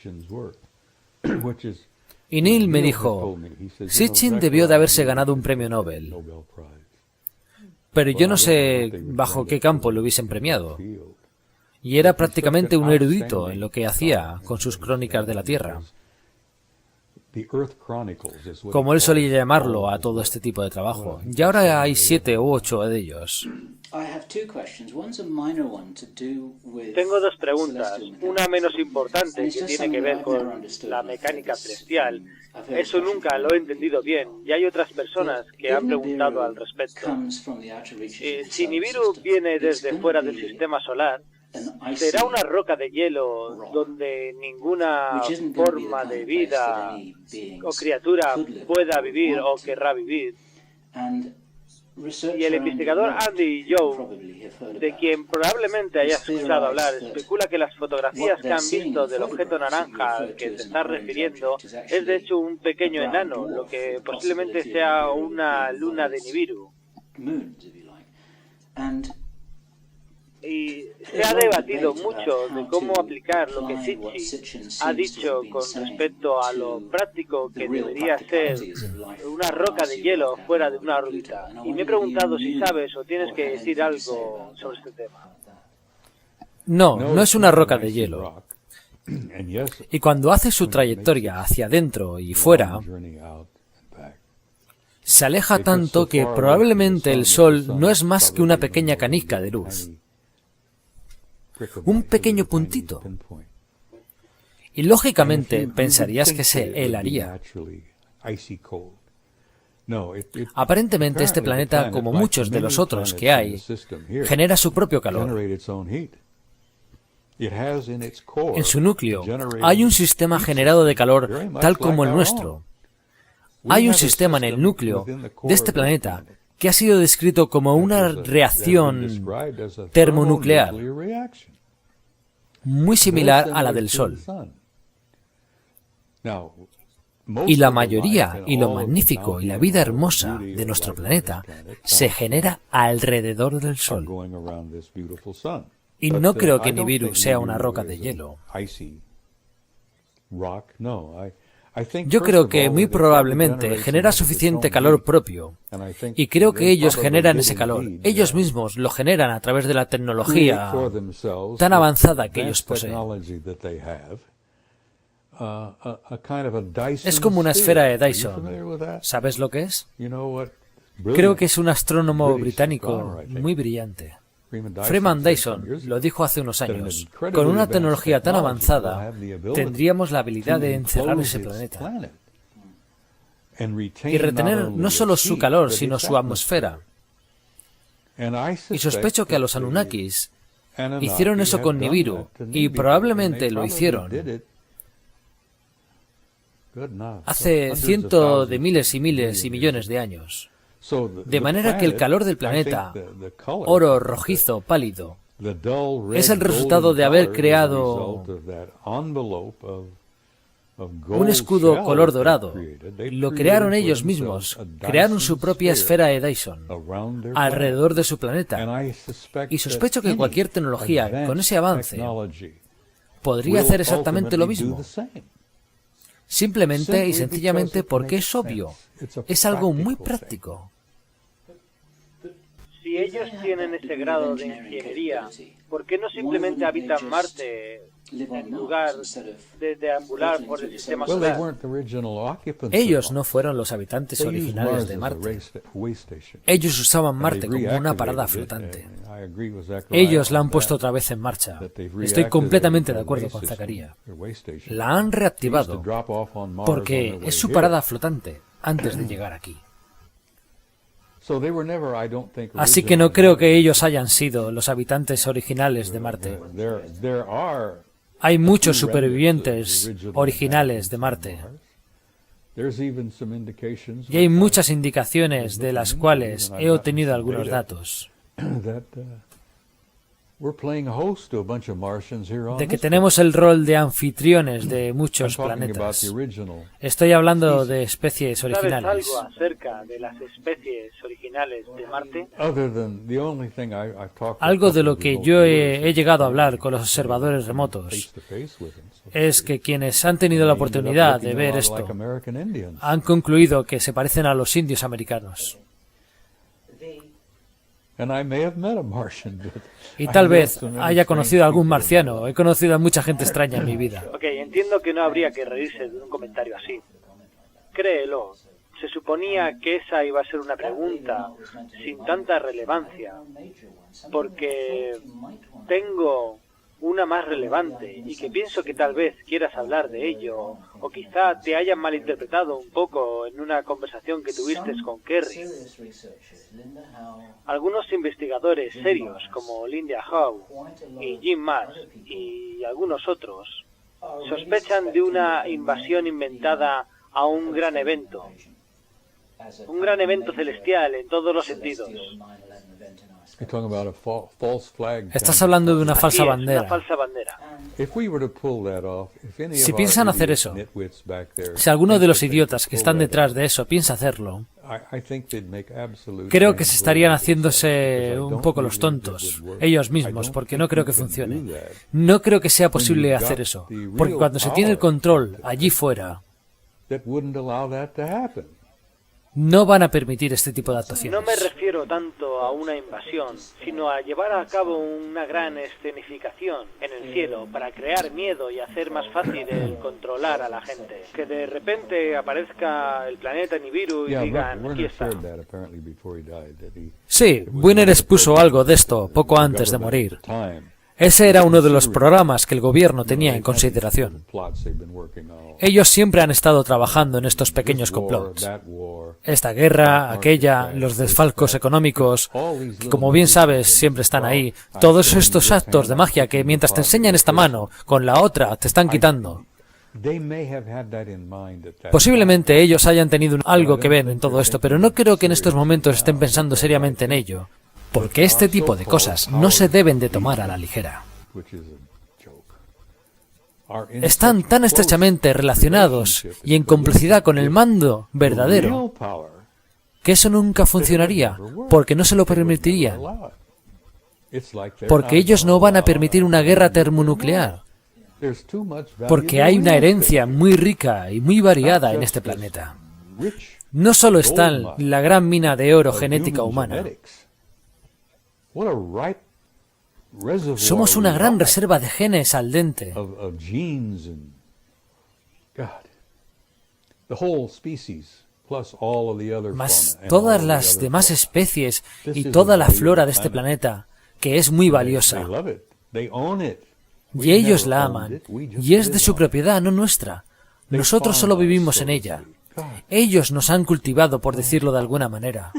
Y Neil me dijo, Sitchin debió de haberse ganado un premio Nobel, pero yo no sé bajo qué campo lo hubiesen premiado. Y era prácticamente un erudito en lo que hacía con sus crónicas de la Tierra, como él solía llamarlo a todo este tipo de trabajo. Y ahora hay 7 u 8 de ellos. Tengo dos preguntas, una menos importante que tiene que ver con la mecánica celestial. Eso nunca lo he entendido bien y hay otras personas que han preguntado al respecto. Si Nibiru viene desde fuera del sistema solar, ¿será una roca de hielo donde ninguna forma de vida o criatura pueda vivir o querrá vivir? Y el investigador Andy Joe, de quien probablemente hayas escuchado hablar, especula que las fotografías que han visto del objeto naranja al que te estás refiriendo es de hecho un pequeño enano, lo que posiblemente sea una luna de Nibiru. Y se ha debatido mucho de cómo aplicar lo que Sitchin ha dicho con respecto a lo práctico que debería ser una roca de hielo fuera de una órbita. Y me he preguntado si sabes o tienes que decir algo sobre este tema. No, no es una roca de hielo. Y cuando hace su trayectoria hacia adentro y fuera, se aleja tanto que probablemente el Sol no es más que una pequeña canica de luz. Un pequeño puntito. Y lógicamente pensarías que se helaría. Aparentemente este planeta, como muchos de los otros que hay, genera su propio calor. En su núcleo hay un sistema generado de calor tal como el nuestro. Hay un sistema en el núcleo de este planeta que ha sido descrito como una reacción termonuclear, muy similar a la del Sol. Y la mayoría, y lo magnífico, y la vida hermosa de nuestro planeta se genera alrededor del Sol. Y no creo que Nibiru sea una roca de hielo. Yo creo que muy probablemente genera suficiente calor propio, y creo que ellos generan ese calor. Ellos mismos lo generan a través de la tecnología tan avanzada que ellos poseen. Es como una esfera de Dyson. ¿Sabes lo que es? Creo que es un astrónomo británico muy brillante. Freeman Dyson lo dijo hace unos años. Con una tecnología tan avanzada, tendríamos la habilidad de encerrar ese planeta y retener no solo su calor, sino su atmósfera. Y sospecho que a los Anunnakis hicieron eso con Nibiru, y probablemente lo hicieron hace cientos de miles y miles y millones de años. De manera que el calor del planeta, oro rojizo pálido, es el resultado de haber creado un escudo color dorado. Lo crearon ellos mismos, crearon su propia esfera de Dyson alrededor de su planeta. Y sospecho que cualquier tecnología con ese avance podría hacer exactamente lo mismo. Simplemente y sencillamente porque es obvio, es algo muy práctico. Si ellos tienen ese grado de ingeniería, ¿por qué no simplemente habitan Marte en lugar de deambular por el sistema solar? Ellos no fueron los habitantes originales de Marte. Ellos usaban Marte como una parada flotante. Ellos la han puesto otra vez en marcha. Estoy completamente de acuerdo con Zacarías. La han reactivado porque es su parada flotante antes de llegar aquí. Así que no creo que ellos hayan sido los habitantes originales de Marte. Hay muchos supervivientes originales de Marte. Y hay muchas indicaciones de las cuales he obtenido algunos datos. De que tenemos el rol de anfitriones de muchos planetas. Estoy hablando de especies originales. ¿Sabes algo acerca de las especies originales de Marte? Algo de lo que yo he llegado a hablar con los observadores remotos es que quienes han tenido la oportunidad de ver esto han concluido que se parecen a los indios americanos. Y tal vez haya conocido a algún marciano. He conocido a mucha gente extraña en mi vida. Ok, entiendo que no habría que reírse de un comentario así. Créelo, se suponía que esa iba a ser una pregunta sin tanta relevancia, porque tengo una más relevante y que pienso que tal vez quieras hablar de ello, o quizá te hayan malinterpretado un poco en una conversación que tuviste con Kerry. Algunos investigadores serios como Linda Howe y Jim Marsh y algunos otros sospechan de una invasión inventada a un gran evento celestial en todos los sentidos. Estás hablando de una falsa bandera. Una falsa bandera. Si piensan hacer eso, si alguno de los idiotas que están detrás de eso piensa hacerlo, creo que se estarían haciéndose un poco los tontos, ellos mismos, porque no creo que funcione. No creo que sea posible hacer eso, porque cuando se tiene el control allí fuera, no van a permitir este tipo de actuaciones. No me refiero tanto a una invasión, sino a llevar a cabo una gran escenificación en el cielo para crear miedo y hacer más fácil el controlar a la gente. Que de repente aparezca el planeta Nibiru y digan, aquí está. Sí, Winner expuso algo de esto poco antes de morir. Ese era uno de los programas que el gobierno tenía en consideración. Ellos siempre han estado trabajando en estos pequeños complots. Esta guerra, aquella, los desfalcos económicos, que como bien sabes siempre están ahí. Todos estos actos de magia que mientras te enseñan esta mano, con la otra te están quitando. Posiblemente ellos hayan tenido algo que ver en todo esto, pero no creo que en estos momentos estén pensando seriamente en ello. Porque este tipo de cosas no se deben de tomar a la ligera. Están tan estrechamente relacionados y en complicidad con el mando verdadero que eso nunca funcionaría, porque no se lo permitirían. Porque ellos no van a permitir una guerra termonuclear. Porque hay una herencia muy rica y muy variada en este planeta. No solo está la gran mina de oro genética humana. Somos una gran reserva de genes al dente. más todas las demás especies y toda la flora de este planeta, que es muy valiosa. Y ellos la aman, y es de su propiedad, no nuestra. Nosotros solo vivimos en ella. Ellos nos han cultivado, por decirlo de alguna manera.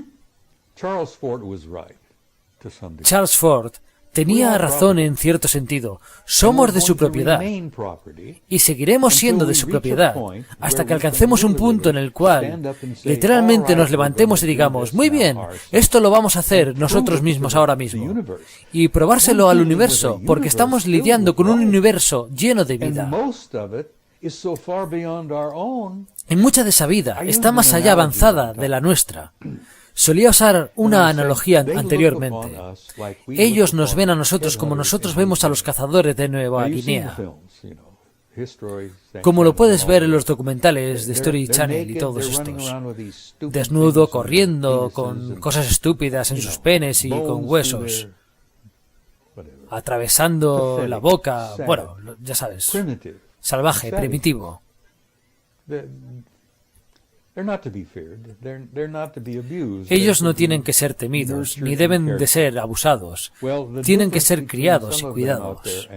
Charles Ford tenía razón en cierto sentido. Somos de su propiedad y seguiremos siendo de su propiedad hasta que alcancemos un punto en el cual literalmente nos levantemos y digamos, muy bien, esto lo vamos a hacer nosotros mismos ahora mismo y probárselo al universo, porque estamos lidiando con un universo lleno de vida. Y mucha de esa vida está más allá avanzada de la nuestra. Solía usar una analogía anteriormente. Ellos nos ven a nosotros como nosotros vemos a los cazadores de Nueva Guinea. Como lo puedes ver en los documentales de History Channel y todos estos. Desnudo, corriendo, con cosas estúpidas en sus penes y con huesos. Atravesando la boca, bueno, ya sabes. Salvaje, primitivo. Ellos no tienen que ser temidos, ni deben de ser abusados. Tienen que ser criados y cuidados.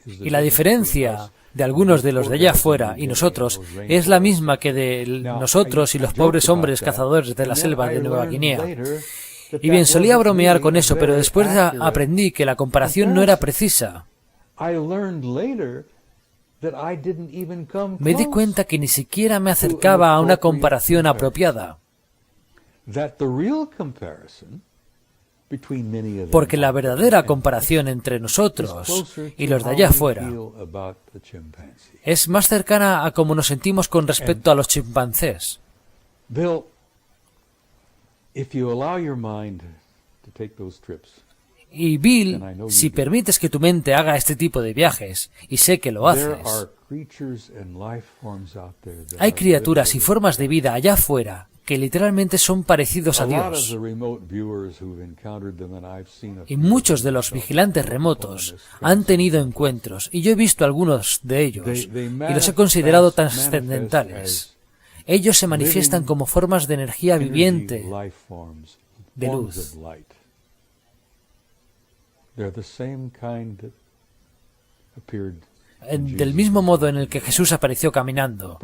Y la diferencia de algunos de los de allá afuera y nosotros es la misma que de nosotros y los pobres hombres cazadores de la selva de Nueva Guinea. Y bien, solía bromear con eso, pero después aprendí que la comparación no era precisa. Me di cuenta que ni siquiera me acercaba a una comparación apropiada. Porque la verdadera comparación entre nosotros y los de allá afuera es más cercana a cómo nos sentimos con respecto a los chimpancés. Y Bill, si permites que tu mente haga este tipo de viajes, y sé que lo haces, hay criaturas y formas de vida allá afuera que literalmente son parecidos a Dios. Y muchos de los vigilantes remotos han tenido encuentros, y yo he visto algunos de ellos, y los he considerado trascendentales. Ellos se manifiestan como formas de energía viviente, de luz. Del mismo modo en el que Jesús apareció caminando.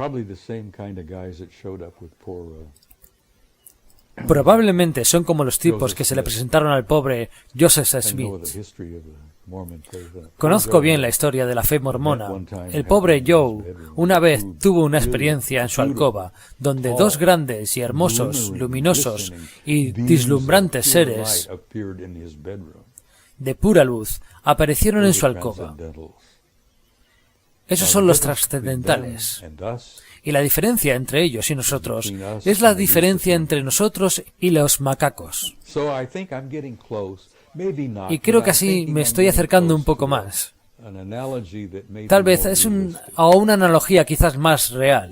Probablemente son como los tipos que se le presentaron al pobre Joseph Smith. Conozco bien la historia de la fe mormona. El pobre Joe una vez tuvo una experiencia en su alcoba, donde dos grandes y hermosos, luminosos y deslumbrantes seres de pura luz aparecieron en su alcoba. Esos son los trascendentales. Y la diferencia entre ellos y nosotros es la diferencia entre nosotros y los macacos. Y creo que así me estoy acercando un poco más. Tal vez es una analogía quizás más real.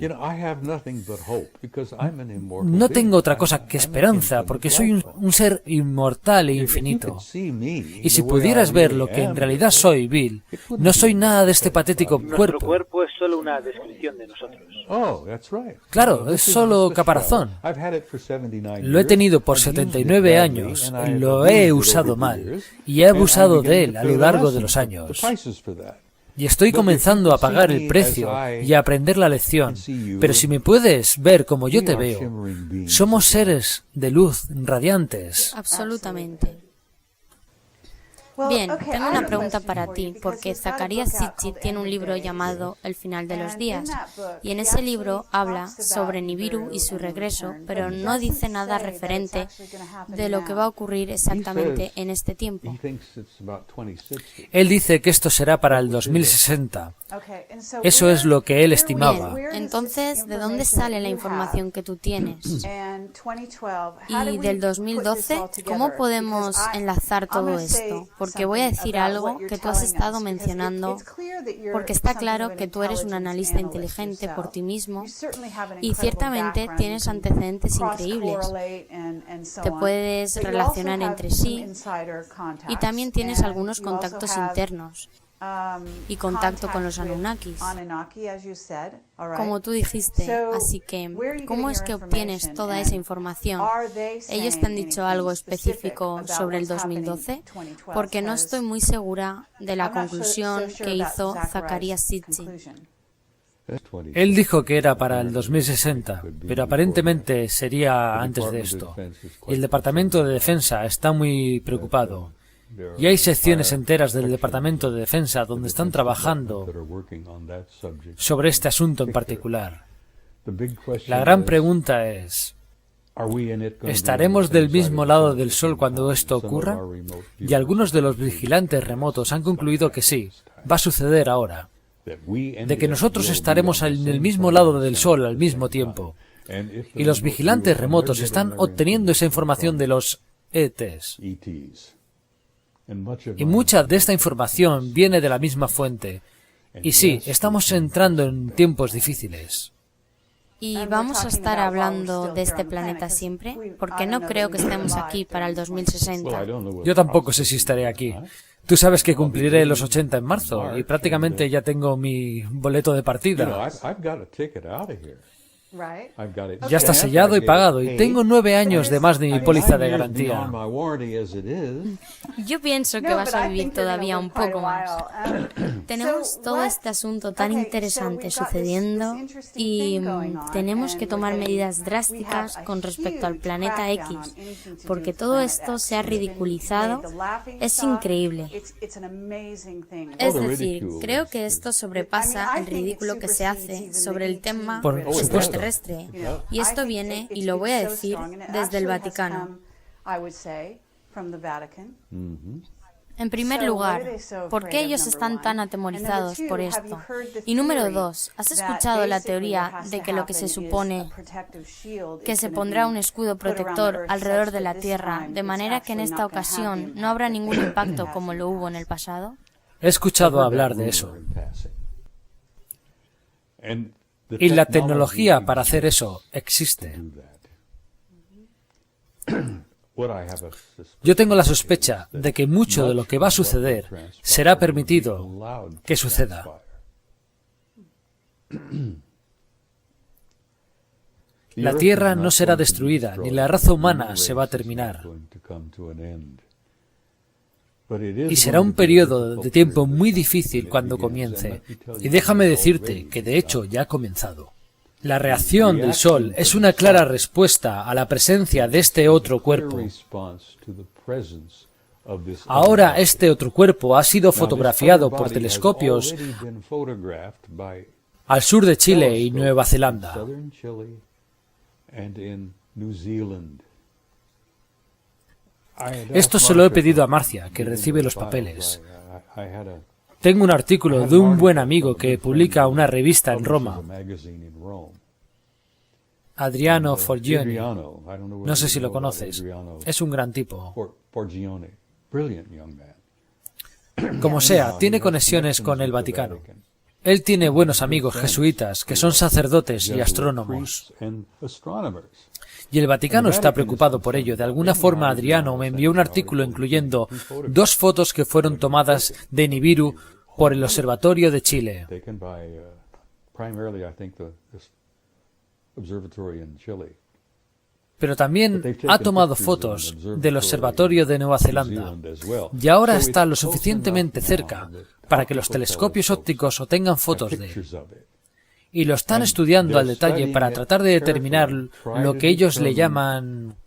No tengo otra cosa que esperanza, porque soy un ser inmortal e infinito. Y si pudieras ver lo que en realidad soy, Bill, no soy nada de este patético cuerpo. Nuestro cuerpo es solo una descripción de nosotros. Claro, es solo caparazón. Lo he tenido por 79 años, lo he usado mal, y he abusado de él a lo largo de los años. Y estoy comenzando a pagar el precio y a aprender la lección. Pero si me puedes ver como yo te veo, somos seres de luz radiantes. Absolutamente. Bien, tengo una pregunta para ti, porque Zecharia Sitchin tiene un libro llamado El final de los días, y en ese libro habla sobre Nibiru y su regreso, pero no dice nada referente de lo que va a ocurrir exactamente en este tiempo. Él dice que esto será para el 2060. Eso es lo que él estimaba. Bien, entonces, ¿de dónde sale la información que tú tienes? Y del 2012, ¿cómo podemos enlazar todo esto? Porque voy a decir algo que tú has estado mencionando, porque está claro que tú eres un analista inteligente por ti mismo y ciertamente tienes antecedentes increíbles. Te puedes relacionar entre sí y también tienes algunos contactos internos. y contacto con los Anunnakis, como tú dijiste. Así que, ¿cómo es que obtienes toda esa información? ¿Ellos te han dicho algo específico sobre el 2012? Porque no estoy muy segura de la conclusión que hizo Zecharia Sitchin. Él dijo que era para el 2060, pero aparentemente sería antes de esto. Y el Departamento de Defensa está muy preocupado. Y hay secciones enteras del Departamento de Defensa donde están trabajando sobre este asunto en particular. La gran pregunta es, ¿estaremos del mismo lado del Sol cuando esto ocurra? Y algunos de los vigilantes remotos han concluido que sí, va a suceder ahora. De que nosotros estaremos en el mismo lado del Sol al mismo tiempo. Y los vigilantes remotos están obteniendo esa información de los ETs. Y mucha de esta información viene de la misma fuente. Y sí, estamos entrando en tiempos difíciles. ¿Y vamos a estar hablando de este planeta siempre? Porque no creo que estemos aquí para el 2060. Yo tampoco sé si estaré aquí. Tú sabes que cumpliré los 80 en marzo y prácticamente ya tengo mi boleto de partida. Ya está sellado y pagado y tengo 9 años de más de mi póliza de garantía. Yo pienso que vas a vivir todavía un poco más. Tenemos todo este asunto tan interesante sucediendo y tenemos que tomar medidas drásticas con respecto al planeta X, porque todo esto se ha ridiculizado. Es increíble. Es decir, creo que esto sobrepasa el ridículo que se hace sobre el tema extraterrestre. Y esto viene, y lo voy a decir, desde el Vaticano. En primer lugar, ¿por qué ellos están tan atemorizados por esto? Y número 2, ¿has escuchado la teoría de que lo que se supone que se pondrá un escudo protector alrededor de la Tierra, de manera que en esta ocasión no habrá ningún impacto como lo hubo en el pasado? He escuchado hablar de eso. Y la tecnología para hacer eso existe. Yo tengo la sospecha de que mucho de lo que va a suceder será permitido que suceda. La Tierra no será destruida, ni la raza humana se va a terminar. Y será un periodo de tiempo muy difícil cuando comience. Y déjame decirte que de hecho ya ha comenzado. La reacción del Sol es una clara respuesta a la presencia de este otro cuerpo. Ahora este otro cuerpo ha sido fotografiado por telescopios al sur de Chile y Nueva Zelanda. Esto se lo he pedido a Marcia, que recibe los papeles. Tengo un artículo de un buen amigo que publica una revista en Roma, Adriano Forgione. No sé si lo conoces. Es un gran tipo. Como sea, tiene conexiones con el Vaticano. Él tiene buenos amigos jesuitas que son sacerdotes y astrónomos. Y el Vaticano está preocupado por ello. De alguna forma, Adriano me envió un artículo incluyendo 2 fotos que fueron tomadas de Nibiru por el Observatorio de Chile. Pero también ha tomado fotos del Observatorio de Nueva Zelanda. Y ahora está lo suficientemente cerca para que los telescopios ópticos obtengan fotos de él. Y lo están estudiando al detalle para tratar de determinar lo que ellos le llaman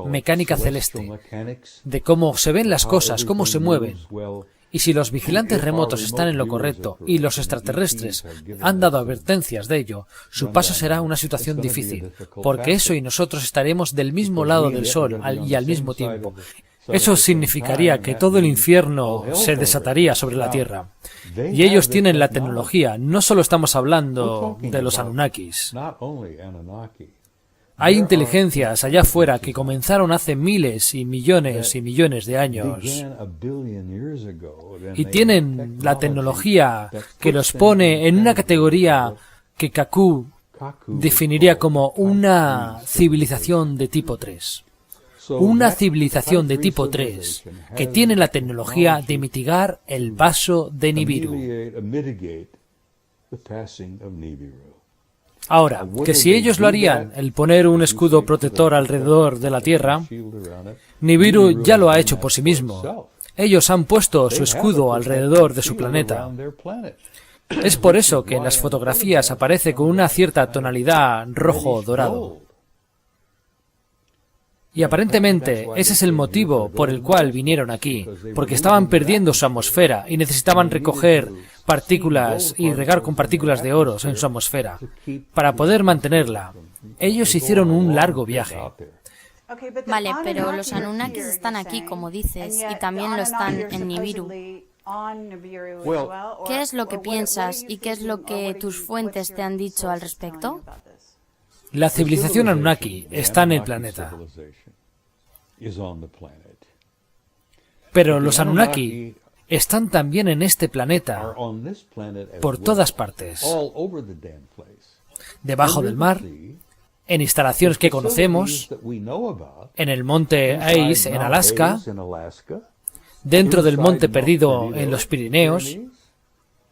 mecánica celeste, de cómo se ven las cosas, cómo se mueven. Y si los vigilantes remotos están en lo correcto y los extraterrestres han dado advertencias de ello, su paso será una situación difícil, porque eso y nosotros estaremos del mismo lado del Sol y al mismo tiempo. Eso significaría que todo el infierno se desataría sobre la Tierra. Y ellos tienen la tecnología. No solo estamos hablando de los Anunnakis. Hay inteligencias allá afuera que comenzaron hace miles y millones de años. Y tienen la tecnología que los pone en una categoría que Kaku definiría como una civilización de tipo 3. una civilización de tipo 3 que tiene la tecnología de mitigar el paso de Nibiru. Ahora, que si ellos lo harían, el poner un escudo protector alrededor de la Tierra, Nibiru ya lo ha hecho por sí mismo. Ellos han puesto su escudo alrededor de su planeta. Es por eso que en las fotografías aparece con una cierta tonalidad rojo-dorado. Y aparentemente ese es el motivo por el cual vinieron aquí, porque estaban perdiendo su atmósfera y necesitaban recoger partículas y regar con partículas de oro en su atmósfera para poder mantenerla. Ellos hicieron un largo viaje. Vale, pero los Anunnakis están aquí, como dices, y también lo están en Nibiru. ¿Qué es lo que piensas y qué es lo que tus fuentes te han dicho al respecto? La civilización Anunnaki está en el planeta. Pero los Anunnaki están también en este planeta, por todas partes. Debajo del mar, en instalaciones que conocemos, en el monte Ace en Alaska, dentro del monte perdido en los Pirineos,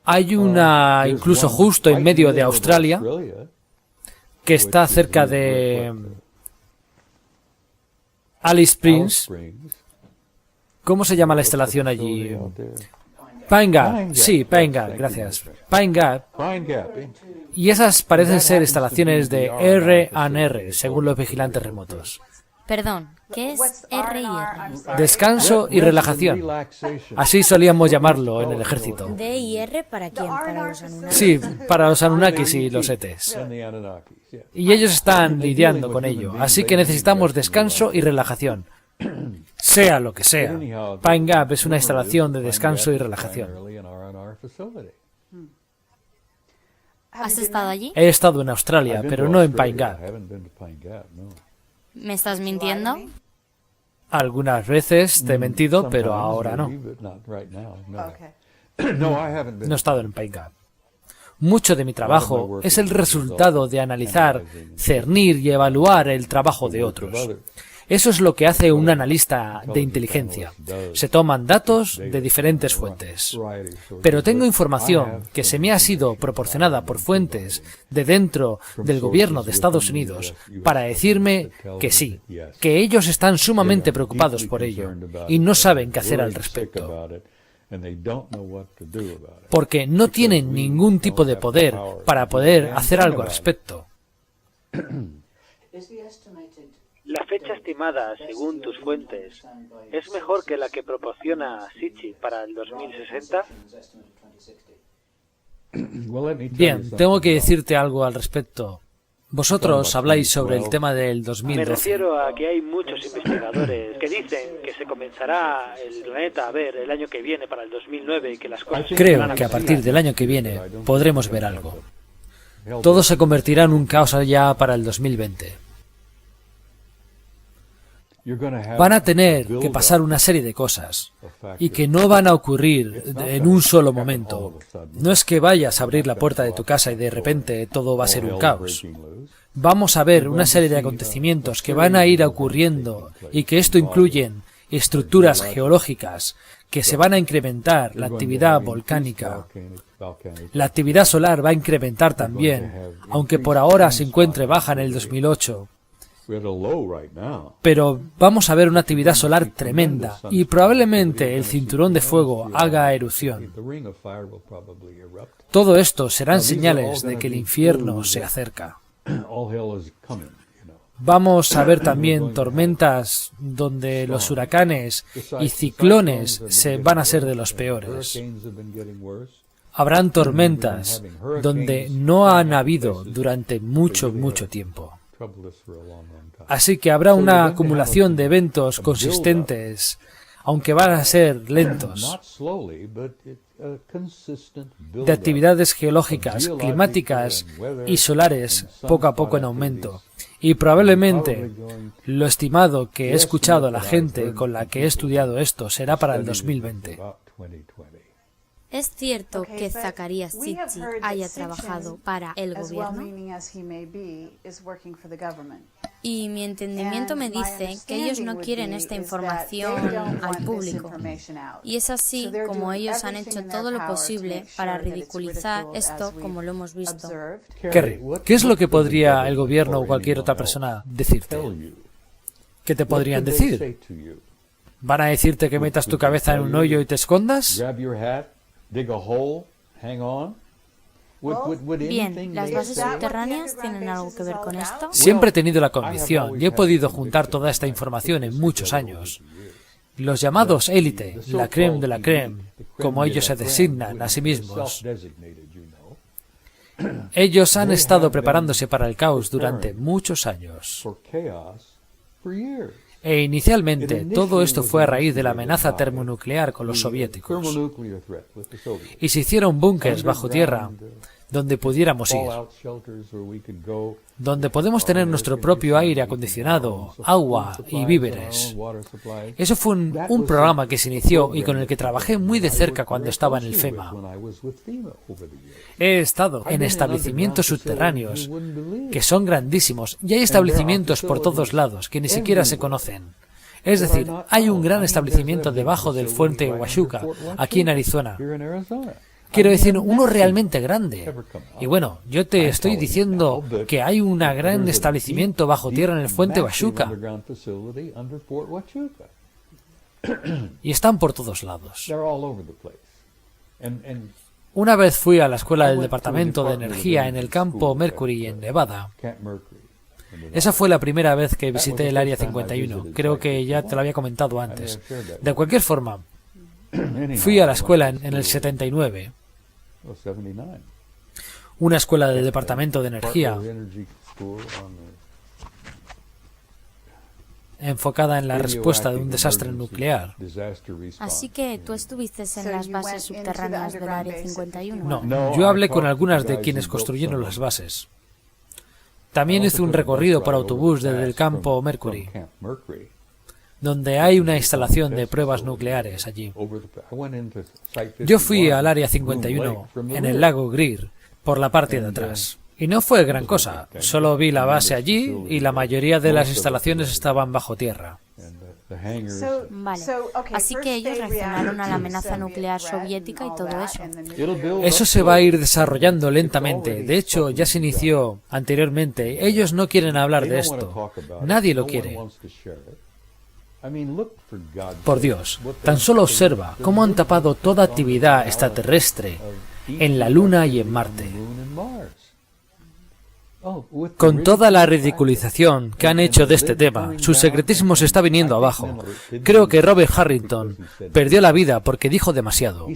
hay una incluso justo en medio de Australia, que está cerca de Alice Springs. ¿Cómo se llama la instalación allí? Pine Gap, sí, Pine Gap, gracias. Pine Gap. Y esas parecen ser instalaciones de R&R, según los vigilantes remotos. Perdón, ¿qué es R&R? Descanso y relajación. Así solíamos llamarlo en el ejército. ¿D y R para quién? ¿Para los Anunnakis? Sí, para los Anunnakis y los ETs. Y ellos están lidiando con ello, así que necesitamos descanso y relajación. Sea lo que sea. Pine Gap es una instalación de descanso y relajación. ¿Has estado allí? He estado en Australia, pero no en Pine Gap. ¿Me estás mintiendo? Algunas veces te he mentido, pero ahora no. No he estado en Pine Gap. Mucho de mi trabajo es el resultado de analizar, cernir y evaluar el trabajo de otros. Eso es lo que hace un analista de inteligencia. Se toman datos de diferentes fuentes. Pero tengo información que se me ha sido proporcionada por fuentes de dentro del gobierno de Estados Unidos para decirme que sí, que ellos están sumamente preocupados por ello y no saben qué hacer al respecto. Porque no tienen ningún tipo de poder para poder hacer algo al respecto. La fecha estimada, según tus fuentes, ¿es mejor que la que proporciona Sichi para el 2060? Bien, tengo que decirte algo al respecto. Vosotros habláis sobre el tema del 2012. Me refiero a que hay muchos investigadores que dicen que se comenzará el planeta a ver el año que viene para el 2009 y que las cosas... Creo que a partir del año que viene podremos ver algo. Todo se convertirá en un caos ya para el 2020. Van a tener que pasar una serie de cosas y que no van a ocurrir en un solo momento. No es que vayas a abrir la puerta de tu casa y de repente todo va a ser un caos. Vamos a ver una serie de acontecimientos que van a ir ocurriendo y que esto incluyen estructuras geológicas que se van a incrementar, la actividad volcánica. La actividad solar va a incrementar también, aunque por ahora se encuentre baja en el 2008. Pero vamos a ver una actividad solar tremenda y probablemente el cinturón de fuego haga erupción. Todo esto serán señales de que el infierno se acerca. Vamos a ver también tormentas donde los huracanes y ciclones van a ser de los peores. Habrán tormentas donde no han habido durante mucho tiempo. Así que habrá una acumulación de eventos consistentes, aunque van a ser lentos, de actividades geológicas, climáticas y solares poco a poco en aumento. Y probablemente lo estimado que he escuchado a la gente con la que he estudiado esto será para el 2020. ¿Es cierto que Zacarías Sitchin haya trabajado para el gobierno? Y mi entendimiento me dice que ellos no quieren esta información al público. Y es así como ellos han hecho todo lo posible para ridiculizar esto como lo hemos visto. Kerry, ¿qué es lo que podría el gobierno o cualquier otra persona decirte? ¿Qué te podrían decir? ¿Van a decirte que metas tu cabeza en un hoyo y te escondas? Bien, ¿las bases subterráneas tienen algo que ver con esto? Siempre he tenido la convicción y he podido juntar toda esta información en muchos años. Los llamados élite, la crème de la crème, como ellos se designan a sí mismos, ellos han estado preparándose para el caos durante muchos años. E inicialmente todo esto fue a raíz de la amenaza termonuclear con los soviéticos. Y se hicieron búnkers bajo tierra donde pudiéramos ir, donde podemos tener nuestro propio aire acondicionado, agua y víveres. Eso fue un programa que se inició y con el que trabajé muy de cerca cuando estaba en el FEMA. He estado en establecimientos subterráneos que son grandísimos y hay establecimientos por todos lados que ni siquiera se conocen. Es decir, hay un gran establecimiento debajo del fuerte Huachuca, aquí en Arizona. Quiero decir, uno realmente grande. Y bueno, yo te estoy diciendo que hay un gran establecimiento bajo tierra en el fuente Huachuca. Y están por todos lados. Una vez fui a la escuela del Departamento de Energía en el campo Mercury en Nevada. Esa fue la primera vez que visité el Área 51. Creo que ya te lo había comentado antes. De cualquier forma, fui a la escuela en el 79. Una escuela del Departamento de Energía enfocada en la respuesta de un desastre nuclear. Así que tú estuviste en las bases subterráneas del Área 51. No, yo hablé con algunas de quienes construyeron las bases. También hice un recorrido por autobús desde el campo Mercury, donde hay una instalación de pruebas nucleares allí. Yo fui al Área 51, en el lago Greer, por la parte de atrás. Y no fue gran cosa, solo vi la base allí y la mayoría de las instalaciones estaban bajo tierra. Vale, así que ellos reaccionaron a la amenaza nuclear soviética y todo eso. Eso se va a ir desarrollando lentamente. De hecho, ya se inició anteriormente. Ellos no quieren hablar de esto. Nadie lo quiere. Por Dios, tan solo observa cómo han tapado toda actividad extraterrestre en la Luna y en Marte. Con toda la ridiculización que han hecho de este tema, su secretismo se está viniendo abajo. Creo que Robert Harrington perdió la vida porque dijo demasiado.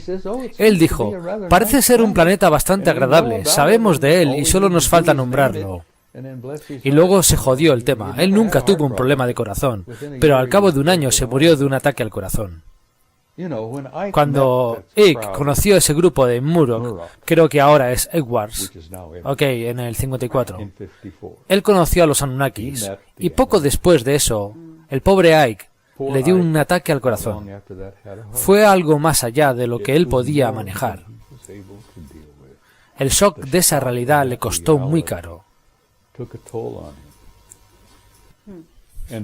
Él dijo, parece ser un planeta bastante agradable, sabemos de él y solo nos falta nombrarlo. Y luego se jodió el tema. Él nunca tuvo un problema de corazón, pero al cabo de un año se murió de un ataque al corazón. Cuando Ike conoció ese grupo de Murdoch, creo que ahora es Edwards, en el 54, él conoció a los Anunnakis, y poco después de eso, el pobre Ike le dio un ataque al corazón. Fue algo más allá de lo que él podía manejar. El shock de esa realidad le costó muy caro.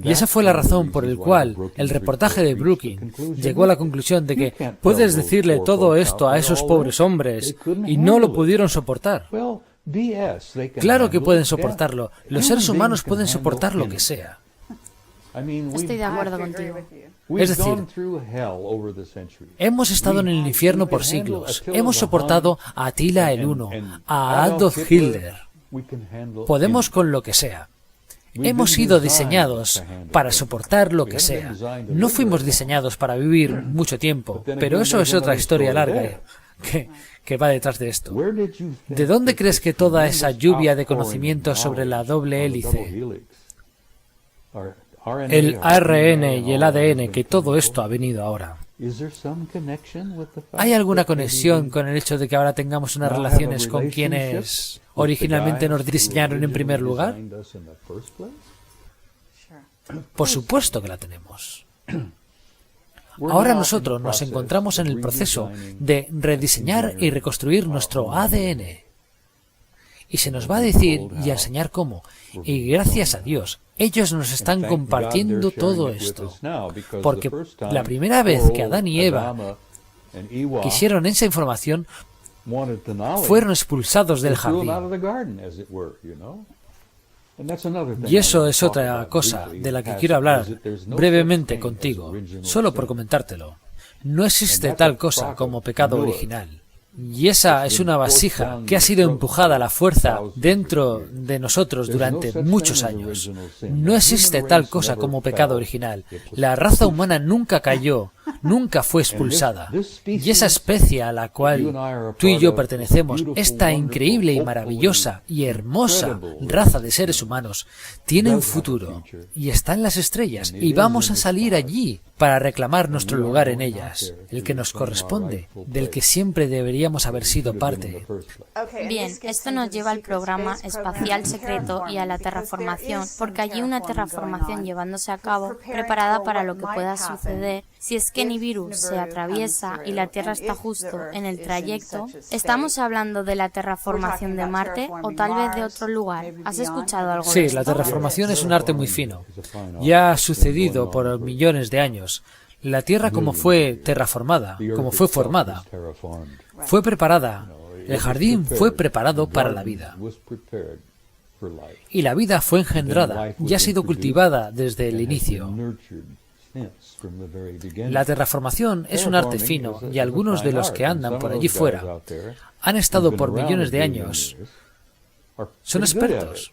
Y esa fue la razón por la cual el reportaje de Brooking llegó a la conclusión de que puedes decirle todo esto a esos pobres hombres y no lo pudieron soportar. Claro que pueden soportarlo. Los seres humanos pueden soportar lo que sea. Estoy de acuerdo contigo. Es decir, hemos estado en el infierno por siglos. Hemos soportado a Attila el Uno, a Adolf Hitler. Podemos con lo que sea. Hemos sido diseñados para soportar lo que sea. No fuimos diseñados para vivir mucho tiempo, pero eso es otra historia larga que va detrás de esto. ¿De dónde crees que toda esa lluvia de conocimientos sobre la doble hélice, el ARN y el ADN, que todo esto ha venido ahora? ¿Hay alguna conexión con el hecho de que ahora tengamos unas relaciones con quienes originalmente nos diseñaron en primer lugar? Por supuesto que la tenemos. Ahora nosotros nos encontramos en el proceso de rediseñar y reconstruir nuestro ADN. Y se nos va a decir y a enseñar cómo. Y gracias a Dios, ellos nos están compartiendo todo esto. Porque la primera vez que Adán y Eva quisieron esa información, fueron expulsados del jardín. Y eso es otra cosa de la que quiero hablar brevemente contigo, solo por comentártelo. No existe tal cosa como pecado original. Y esa es una vasija que ha sido empujada a la fuerza dentro de nosotros durante muchos años. No existe tal cosa como pecado original. La raza humana nunca cayó, nunca fue expulsada. Y esa especie a la cual tú y yo pertenecemos, esta increíble y maravillosa y hermosa raza de seres humanos, tiene un futuro y está en las estrellas y vamos a salir allí para reclamar nuestro lugar en ellas, el que nos corresponde, del que siempre deberíamos haber sido parte. Bien, esto nos lleva al programa espacial secreto y a la terraformación, porque allí una terraformación llevándose a cabo, preparada para lo que pueda suceder si es que Nibiru se atraviesa y la Tierra está justo en el trayecto. ¿Estamos hablando de la terraformación de Marte o tal vez de otro lugar? ¿Has escuchado algo de Sí, esto? la terraformación es un arte muy fino. Ya ha sucedido por millones de años. La Tierra como fue terraformada, como fue formada, fue preparada. El jardín fue preparado para la vida. Y la vida fue engendrada y ha sido cultivada desde el inicio. La terraformación es un arte fino y algunos de los que andan por allí fuera han estado por millones de años. Son expertos.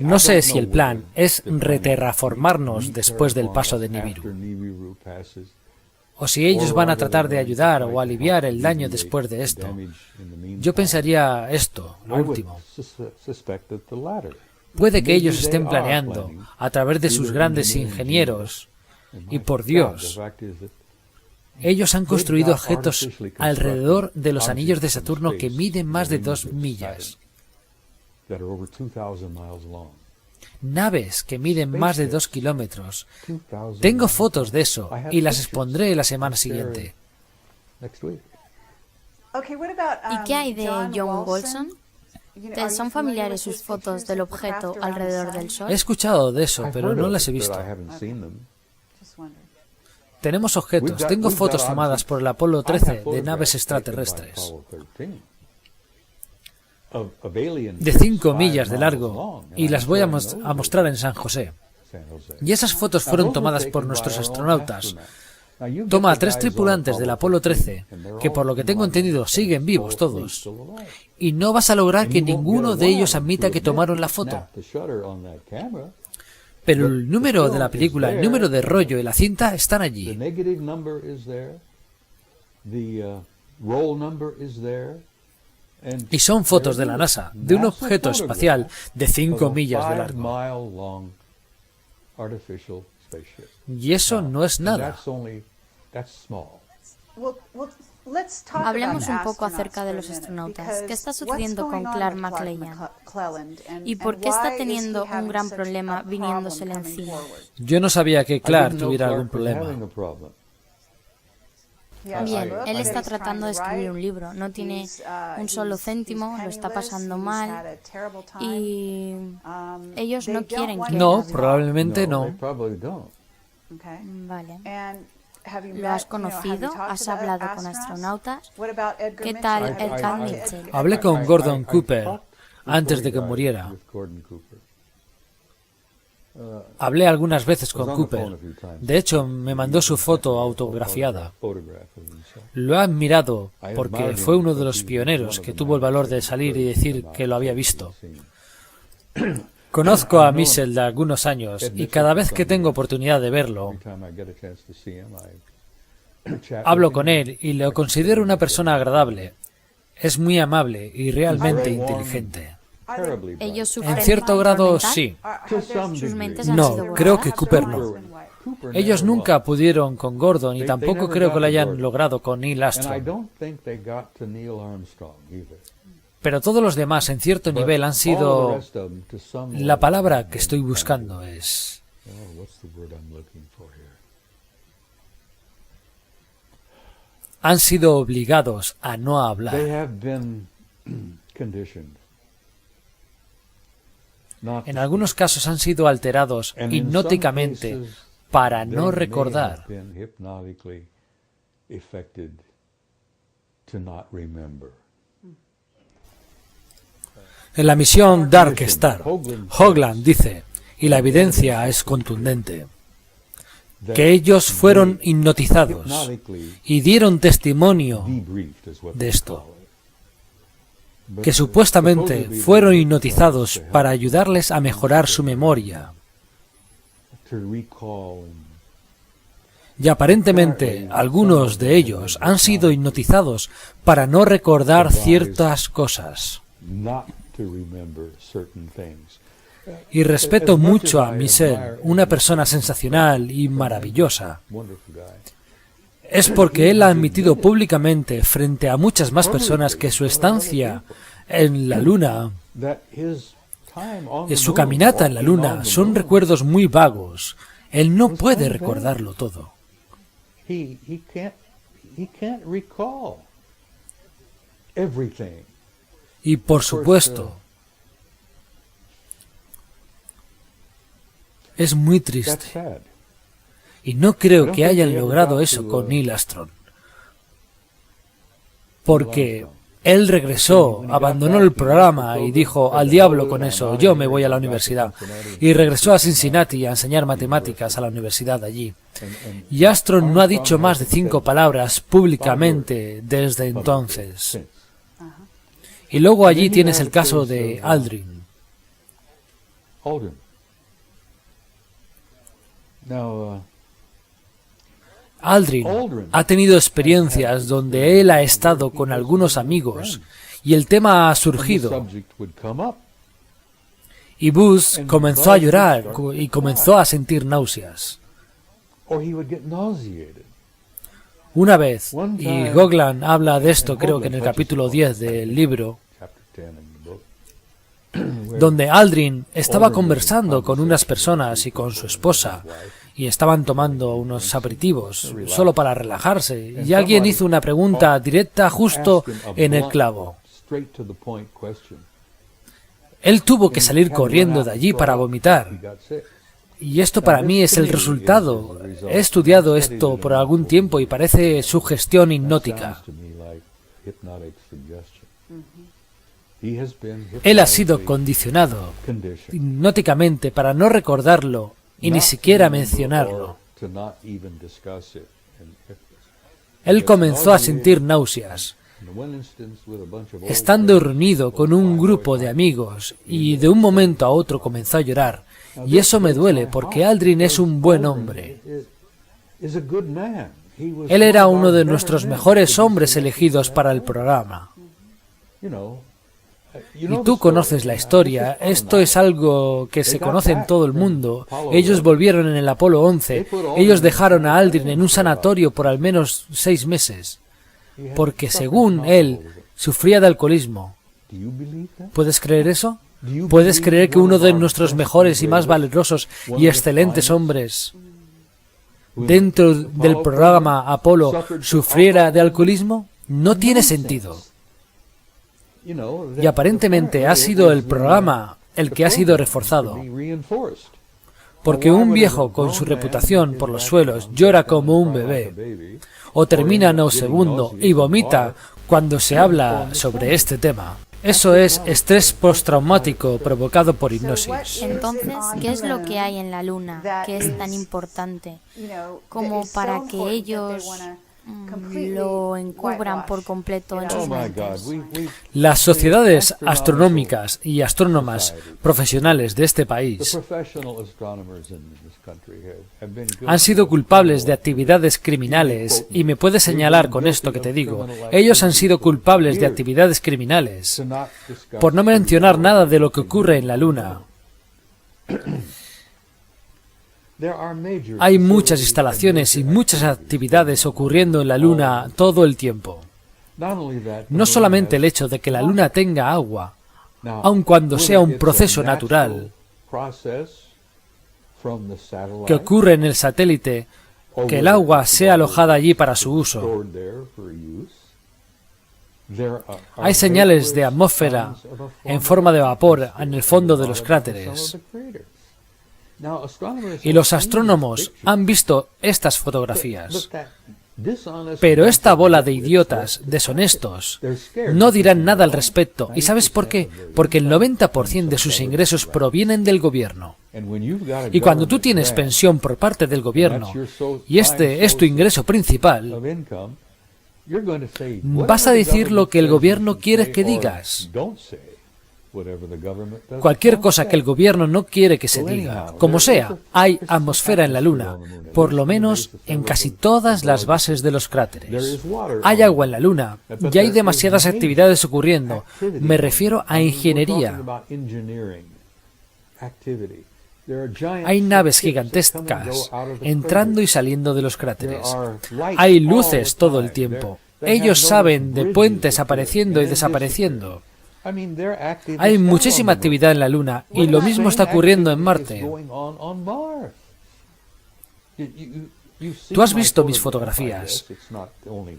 No sé si el plan es reterraformarnos después del paso de Nibiru, o si ellos van a tratar de ayudar o aliviar el daño después de esto. Yo pensaría esto, lo último. Puede que ellos estén planeando, a través de sus grandes ingenieros, y por Dios, ellos han construido objetos alrededor de los anillos de Saturno que miden más de 2 millas. Naves que miden más de 2 kilómetros. Tengo fotos de eso y las expondré la semana siguiente. ¿Y qué hay de John Wolfson? ¿Te son familiares sus fotos del objeto alrededor del Sol? He escuchado de eso, pero no las he visto. Tenemos objetos. Tengo fotos tomadas por el Apolo 13 de naves extraterrestres. De 5 millas de largo, y las voy a mostrar en San José. Y esas fotos fueron tomadas por nuestros astronautas. Toma a 3 tripulantes del Apolo 13, que por lo que tengo entendido siguen vivos todos, y no vas a lograr que ninguno de ellos admita que tomaron la foto. Pero el número de la película, el número de rollo y la cinta están allí. Y son fotos de la NASA, de un objeto espacial de 5 millas de largo. Y eso no es nada. Hablemos un poco acerca de los astronautas. ¿Qué está sucediendo con Clark McClellan? ¿Y por qué está teniendo un gran problema viniéndosele encima? Yo no sabía que Clark tuviera algún problema. Bien, él está tratando de escribir un libro, no tiene un solo céntimo, lo está pasando mal y ellos no quieren que... No, probablemente no. Vale. ¿Lo has conocido? ¿Has hablado con astronautas? ¿Qué tal Edgar Mitchell? Hablé con Gordon Cooper antes de que muriera. Hablé algunas veces con Cooper. De hecho, me mandó su foto autografiada. Lo he admirado porque fue uno de los pioneros que tuvo el valor de salir y decir que lo había visto. Conozco a Mitchell de algunos años y cada vez que tengo oportunidad de verlo, hablo con él y lo considero una persona agradable. Es muy amable y realmente inteligente. ¿Ellos sufren En cierto grado, mental? sí. ¿Sus mentes han sido No, creo borradas? que Cooper no. Ellos nunca pudieron con Gordon y tampoco creo que lo hayan logrado con Neil Armstrong. Pero todos los demás en cierto nivel han sido... La palabra que estoy buscando es... Han sido obligados a no hablar. En algunos casos han sido alterados hipnóticamente para no recordar. En la misión Dark Star, Hoagland dice, y la evidencia es contundente, que ellos fueron hipnotizados y dieron testimonio de esto, que supuestamente fueron hipnotizados para ayudarles a mejorar su memoria. Y aparentemente algunos de ellos han sido hipnotizados para no recordar ciertas cosas. Y respeto mucho a Michel, una persona sensacional y maravillosa. Es porque él ha admitido públicamente frente a muchas más personas que su estancia en la Luna, su caminata en la Luna, son recuerdos muy vagos. Él no puede recordarlo todo. Y por supuesto, es muy triste. Y no creo que hayan logrado eso con Neil Armstrong. Porque él regresó, abandonó el programa y dijo, al diablo con eso, yo me voy a la universidad. Y regresó a Cincinnati a enseñar matemáticas a la universidad allí. Y Armstrong no ha dicho más de 5 palabras públicamente desde entonces. Y luego allí tienes el caso de Aldrin. Aldrin ha tenido experiencias donde él ha estado con algunos amigos y el tema ha surgido. Y Buzz comenzó a llorar y comenzó a sentir náuseas. Una vez, y Hoagland habla de esto creo que en el capítulo 10 del libro, donde Aldrin estaba conversando con unas personas y con su esposa, y estaban tomando unos aperitivos solo para relajarse, y alguien hizo una pregunta directa justo en el clavo. Él tuvo que salir corriendo de allí para vomitar. Y esto para mí es el resultado. He estudiado esto por algún tiempo y parece sugestión hipnótica. Él ha sido condicionado hipnóticamente para no recordarlo y ni siquiera mencionarlo. Él comenzó a sentir náuseas, estando reunido con un grupo de amigos, y de un momento a otro comenzó a llorar. Y eso me duele porque Aldrin es un buen hombre. Él era uno de nuestros mejores hombres elegidos para el programa. Y tú conoces la historia, esto es algo que se conoce en todo el mundo. Ellos volvieron en el Apolo 11, ellos dejaron a Aldrin en un sanatorio por al menos 6 meses, porque según él, sufría de alcoholismo. ¿Puedes creer eso? ¿Puedes creer que uno de nuestros mejores y más valerosos y excelentes hombres dentro del programa Apolo sufriera de alcoholismo? No tiene sentido. Y aparentemente ha sido el programa el que ha sido reforzado. Porque un viejo con su reputación por los suelos llora como un bebé, o termina nauseabundo y vomita cuando se habla sobre este tema. Eso es estrés postraumático provocado por hipnosis. Entonces, ¿qué es lo que hay en la Luna que es tan importante como para que ellos lo encubran por completo en sus mentes? Las sociedades astronómicas y astrónomas profesionales de este país han sido culpables de actividades criminales, y me puedes señalar con esto que te digo. Ellos han sido culpables de actividades criminales, por no mencionar nada de lo que ocurre en la Luna. Hay muchas instalaciones y muchas actividades ocurriendo en la Luna todo el tiempo. No solamente el hecho de que la Luna tenga agua, aun cuando sea un proceso natural que ocurre en el satélite, que el agua sea alojada allí para su uso. Hay señales de atmósfera en forma de vapor en el fondo de los cráteres. Y los astrónomos han visto estas fotografías. Pero esta bola de idiotas deshonestos no dirán nada al respecto. ¿Y sabes por qué? Porque el 90% de sus ingresos provienen del gobierno. Y cuando tú tienes pensión por parte del gobierno, y este es tu ingreso principal, vas a decir lo que el gobierno quiere que digas. Cualquier cosa que el gobierno no quiere que se diga. Como sea, hay atmósfera en la Luna, por lo menos en casi todas las bases de los cráteres. Hay agua en la Luna y hay demasiadas actividades ocurriendo. Me refiero a ingeniería. Hay naves gigantescas entrando y saliendo de los cráteres. Hay luces todo el tiempo. Ellos saben de puentes apareciendo y desapareciendo. Hay muchísima actividad en la Luna y lo mismo está ocurriendo en Marte. Tú has visto mis fotografías.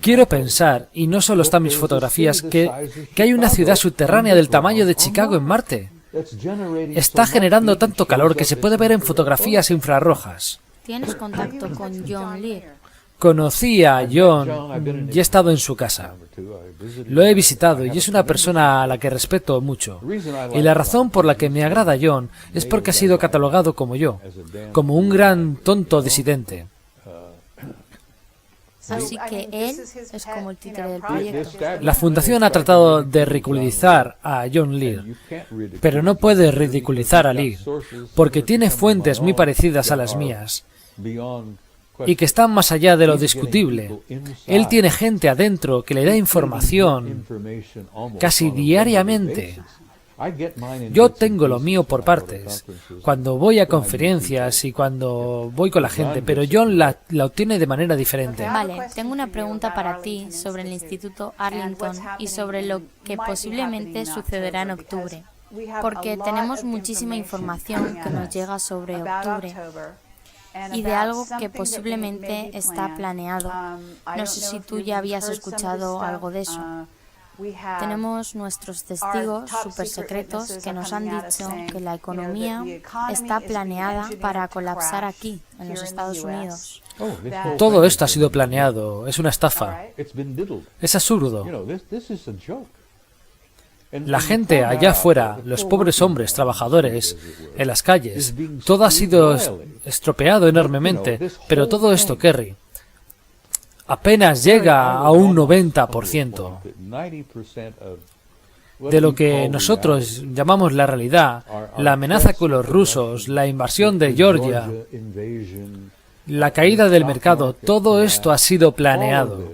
Quiero pensar, y no solo están mis fotografías, que hay una ciudad subterránea del tamaño de Chicago en Marte. Está generando tanto calor que se puede ver en fotografías infrarrojas. ¿Tienes contacto con John Lear? Conocí a John y he estado en su casa. Lo he visitado y es una persona a la que respeto mucho. Y la razón por la que me agrada John es porque ha sido catalogado como yo, como un gran tonto disidente. Así que él es como el títere del proyecto. La fundación ha tratado de ridiculizar a John Lear, pero no puede ridiculizar a Lear, porque tiene fuentes muy parecidas a las mías y que están más allá de lo discutible. Él tiene gente adentro que le da información casi diariamente. Yo tengo lo mío por partes, cuando voy a conferencias y cuando voy con la gente, pero John la obtiene de manera diferente. Vale, tengo una pregunta para ti sobre el Instituto Arlington y sobre lo que posiblemente sucederá en octubre, porque tenemos muchísima información que nos llega sobre octubre y de algo que posiblemente está planeado. No sé si tú ya habías escuchado algo de eso. Tenemos nuestros testigos super secretos que nos han dicho que la economía está planeada para colapsar aquí, en los Estados Unidos. Todo esto ha sido planeado, es una estafa. Es absurdo. La gente allá afuera, los pobres hombres trabajadores en las calles, todo ha sido estropeado enormemente, pero todo esto, Kerry, apenas llega a un 90% de lo que nosotros llamamos la realidad, la amenaza con los rusos, la invasión de Georgia, la caída del mercado, todo esto ha sido planeado.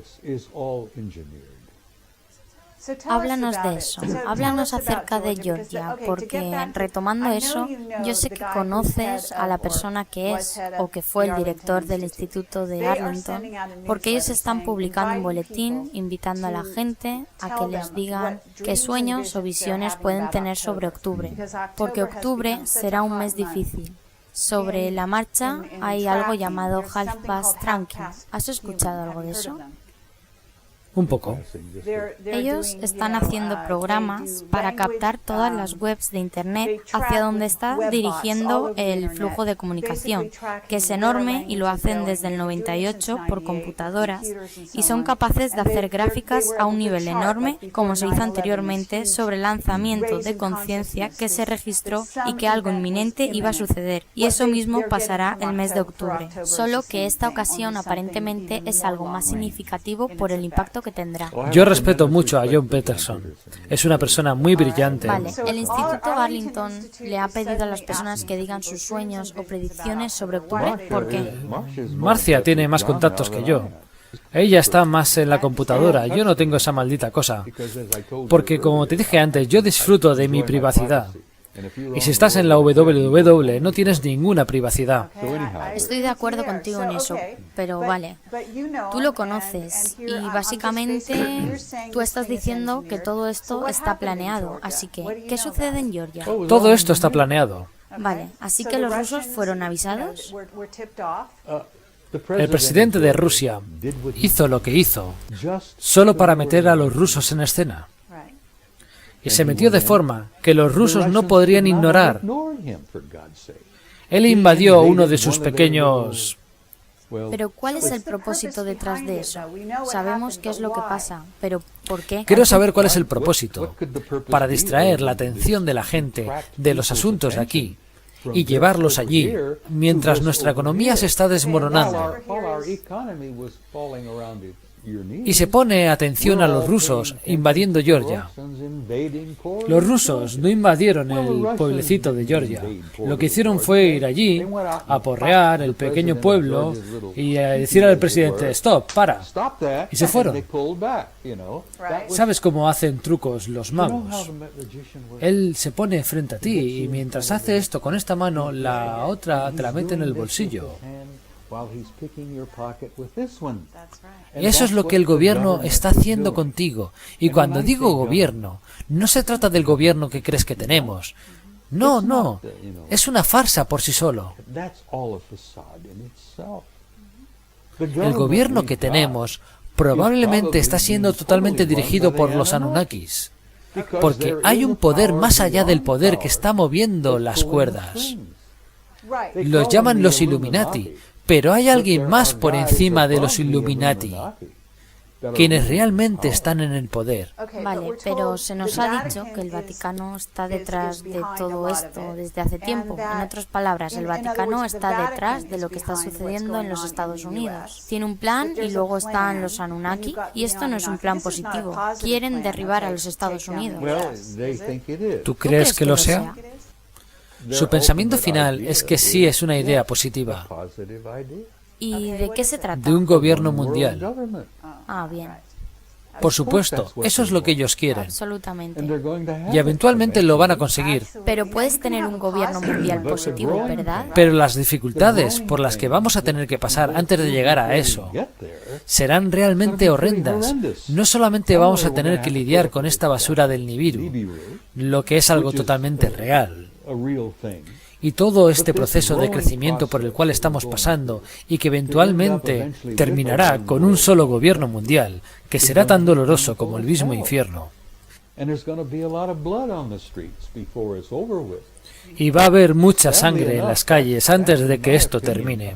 Háblanos de eso, háblanos acerca de Georgia, porque retomando eso, yo sé que conoces a la persona que es o que fue el director del Instituto de Arlington, porque ellos están publicando un boletín invitando a la gente a que les digan qué sueños o visiones pueden tener sobre octubre, porque octubre será un mes difícil. Sobre la marcha hay algo llamado Half Past Tranquil. ¿Has escuchado algo de eso? Un poco. Ellos están haciendo programas para captar todas las webs de Internet hacia donde está dirigiendo el flujo de comunicación, que es enorme y lo hacen desde el 98 por computadoras y son capaces de hacer gráficas a un nivel enorme, como se hizo anteriormente, sobre el lanzamiento de conciencia que se registró y que algo inminente iba a suceder. Y eso mismo pasará el mes de octubre, solo que esta ocasión aparentemente es algo más significativo por el impacto que tendrá. Yo respeto mucho a John Peterson. Es una persona muy brillante. Vale, el Instituto Arlington le ha pedido a las personas que digan sus sueños o predicciones sobre octubre. ¿Por qué? Marcia tiene más contactos que yo. Ella está más en la computadora. Yo no tengo esa maldita cosa. Porque, como te dije antes, yo disfruto de mi privacidad. Y si estás en la WWW no tienes ninguna privacidad. Estoy de acuerdo contigo en eso, pero vale, tú lo conoces y básicamente tú estás diciendo que todo esto está planeado, así que, ¿qué sucede en Georgia? Todo esto está planeado. Vale, así que los rusos fueron avisados. El presidente de Rusia hizo lo que hizo solo para meter a los rusos en escena. Y se metió de forma que los rusos no podrían ignorar. Él invadió uno de sus pequeños... Pero ¿cuál es el propósito detrás de eso? Sabemos qué es lo que pasa, pero ¿por qué? Quiero saber cuál es el propósito. Para distraer la atención de la gente de los asuntos de aquí y llevarlos allí, mientras nuestra economía se está desmoronando. Y se pone atención a los rusos invadiendo Georgia. Los rusos no invadieron el pueblecito de Georgia. Lo que hicieron fue ir allí, aporrear el pequeño pueblo y decir al presidente, stop, para. Y se fueron. ¿Sabes cómo hacen trucos los magos? Él se pone frente a ti y mientras hace esto con esta mano, la otra te la mete en el bolsillo. Eso es lo que el gobierno está haciendo contigo. Y cuando digo gobierno, no se trata del gobierno que crees que tenemos. No, no. Es una farsa por sí solo. El gobierno que tenemos probablemente está siendo totalmente dirigido por los Anunnakis. Porque hay un poder más allá del poder que está moviendo las cuerdas. Los llaman los Illuminati. Pero hay alguien más por encima de los Illuminati, quienes realmente están en el poder. Vale, pero se nos ha dicho que el Vaticano está detrás de todo esto desde hace tiempo. En otras palabras, el Vaticano está detrás de lo que está sucediendo en los Estados Unidos. Tiene un plan y luego están los Anunnaki, y esto no es un plan positivo. Quieren derribar a los Estados Unidos. ¿Tú crees que lo sea? Su pensamiento final es que sí es una idea positiva. ¿Y de qué se trata? De un gobierno mundial. Ah, bien. Por supuesto, eso es lo que ellos quieren. Absolutamente. Y eventualmente lo van a conseguir. Pero puedes tener un gobierno mundial positivo, ¿verdad? Pero las dificultades por las que vamos a tener que pasar antes de llegar a eso serán realmente horrendas. No solamente vamos a tener que lidiar con esta basura del Nibiru, lo que es algo totalmente real. Y todo este proceso de crecimiento por el cual estamos pasando y que eventualmente terminará con un solo gobierno mundial que será tan doloroso como el mismo infierno. Y va a haber mucha sangre en las calles antes de que esto termine.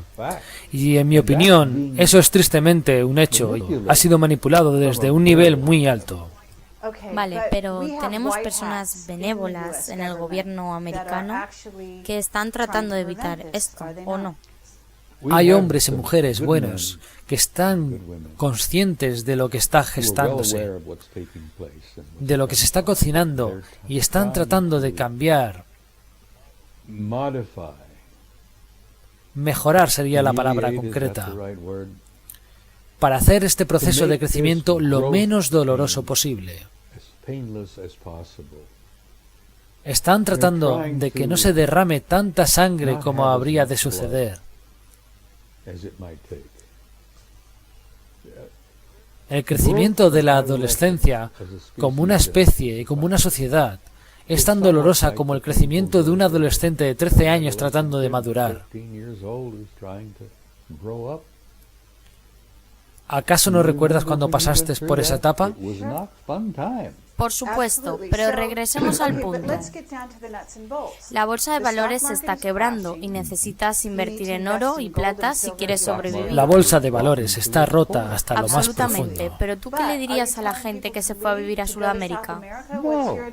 Y en mi opinión, eso es tristemente un hecho. Ha sido manipulado desde un nivel muy alto. Vale, pero tenemos personas benévolas en el gobierno americano que están tratando de evitar esto, ¿o no? Hay hombres y mujeres buenos que están conscientes de lo que está gestándose, de lo que se está cocinando, y están tratando de cambiar. Mejorar sería la palabra concreta, para hacer este proceso de crecimiento lo menos doloroso posible. Están tratando de que no se derrame tanta sangre como habría de suceder. El crecimiento de la adolescencia como una especie y como una sociedad es tan dolorosa como el crecimiento de un adolescente de 13 años tratando de madurar. ¿Acaso no recuerdas cuando pasaste por esa etapa? Por supuesto, pero regresemos al punto. La bolsa de valores se está quebrando y necesitas invertir en oro y plata si quieres sobrevivir. La bolsa de valores está rota hasta lo más Absolutamente, profundo. pero ¿tú qué le dirías a la gente que se fue a vivir a Sudamérica?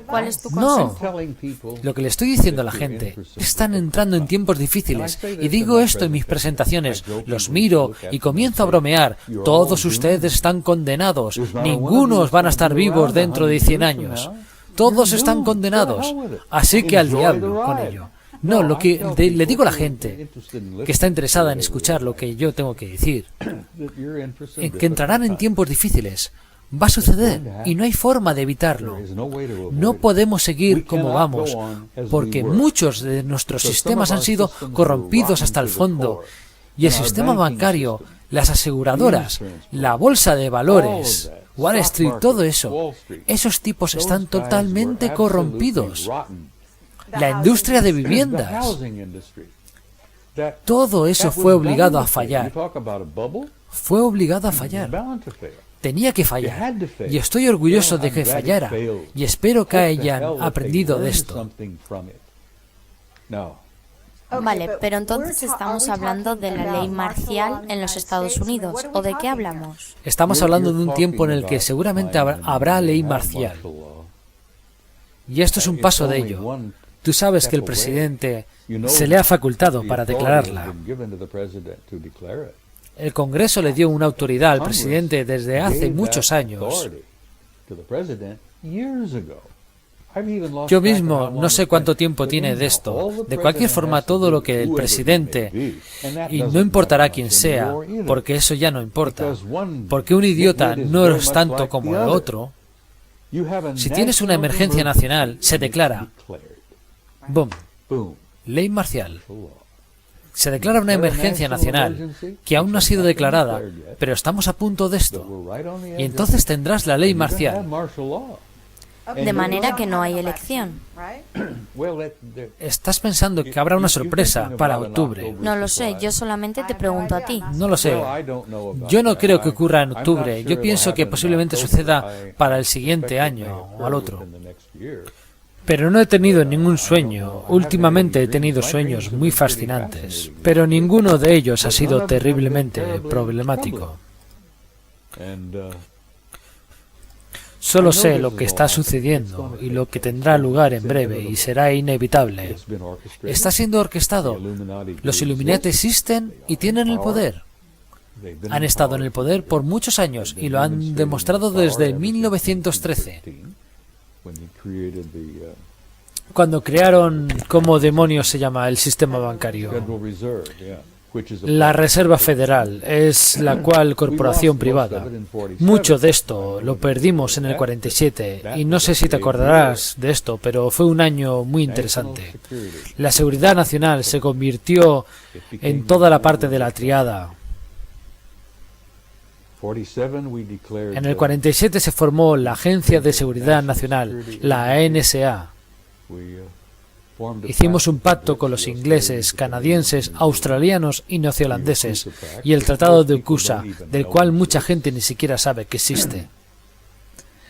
¿Cuál es tu consejo? No, lo que le estoy diciendo a la gente, están entrando en tiempos difíciles, y digo esto en mis presentaciones, los miro y comienzo a bromear, todos ustedes están condenados, ninguno van a estar vivos dentro de 100 años, todos están condenados, así que al diablo con ello. No, lo que le digo a la gente que está interesada en escuchar lo que yo tengo que decir, que entrarán en tiempos difíciles. Va a suceder y no hay forma de evitarlo. No podemos seguir como vamos, porque muchos de nuestros sistemas han sido corrompidos hasta el fondo. Y el sistema bancario, las aseguradoras, la bolsa de valores, Wall Street, todo eso, esos tipos están totalmente corrompidos. La industria de viviendas. Todo eso fue obligado a fallar. Fue obligado a fallar. Tenía que fallar. Y estoy orgulloso de que fallara. Y espero que hayan aprendido de esto. Vale, pero entonces estamos hablando de la ley marcial en los Estados Unidos, ¿o de qué hablamos? Estamos hablando de un tiempo en el que seguramente habrá ley marcial. Y esto es un paso de ello. Tú sabes que el presidente se le ha facultado para declararla. El Congreso le dio una autoridad al presidente desde hace muchos años. Yo mismo no sé cuánto tiempo tiene de esto. De cualquier forma, todo lo que el presidente, y no importará quién sea, porque eso ya no importa, porque un idiota no es tanto como el otro. Si tienes una emergencia nacional, se declara. ¡Boom! Ley marcial. Se declara una emergencia nacional que aún no ha sido declarada, pero estamos a punto de esto. Y entonces tendrás la ley marcial. De manera que no hay elección. Estás pensando que habrá una sorpresa para octubre. No lo sé, yo solamente te pregunto a ti. No lo sé. Yo no creo que ocurra en octubre. Yo pienso que posiblemente suceda para el siguiente año o al otro. Pero no he tenido ningún sueño. Últimamente he tenido sueños muy fascinantes, pero ninguno de ellos ha sido terriblemente problemático. Solo sé lo que está sucediendo y lo que tendrá lugar en breve y será inevitable. Está siendo orquestado. Los Illuminati existen y tienen el poder. Han estado en el poder por muchos años y lo han demostrado desde 1913. Cuando crearon, ¿cómo demonios se llama el sistema bancario? La Reserva Federal es la cual corporación privada. Mucho de esto lo perdimos en el 47 y no sé si te acordarás de esto, pero fue un año muy interesante. La seguridad nacional se convirtió en toda la parte de la triada. En el 47 se formó la Agencia de Seguridad Nacional, la NSA. Hicimos un pacto con los ingleses, canadienses, australianos y neozelandeses, y el Tratado de UCUSA, del cual mucha gente ni siquiera sabe que existe.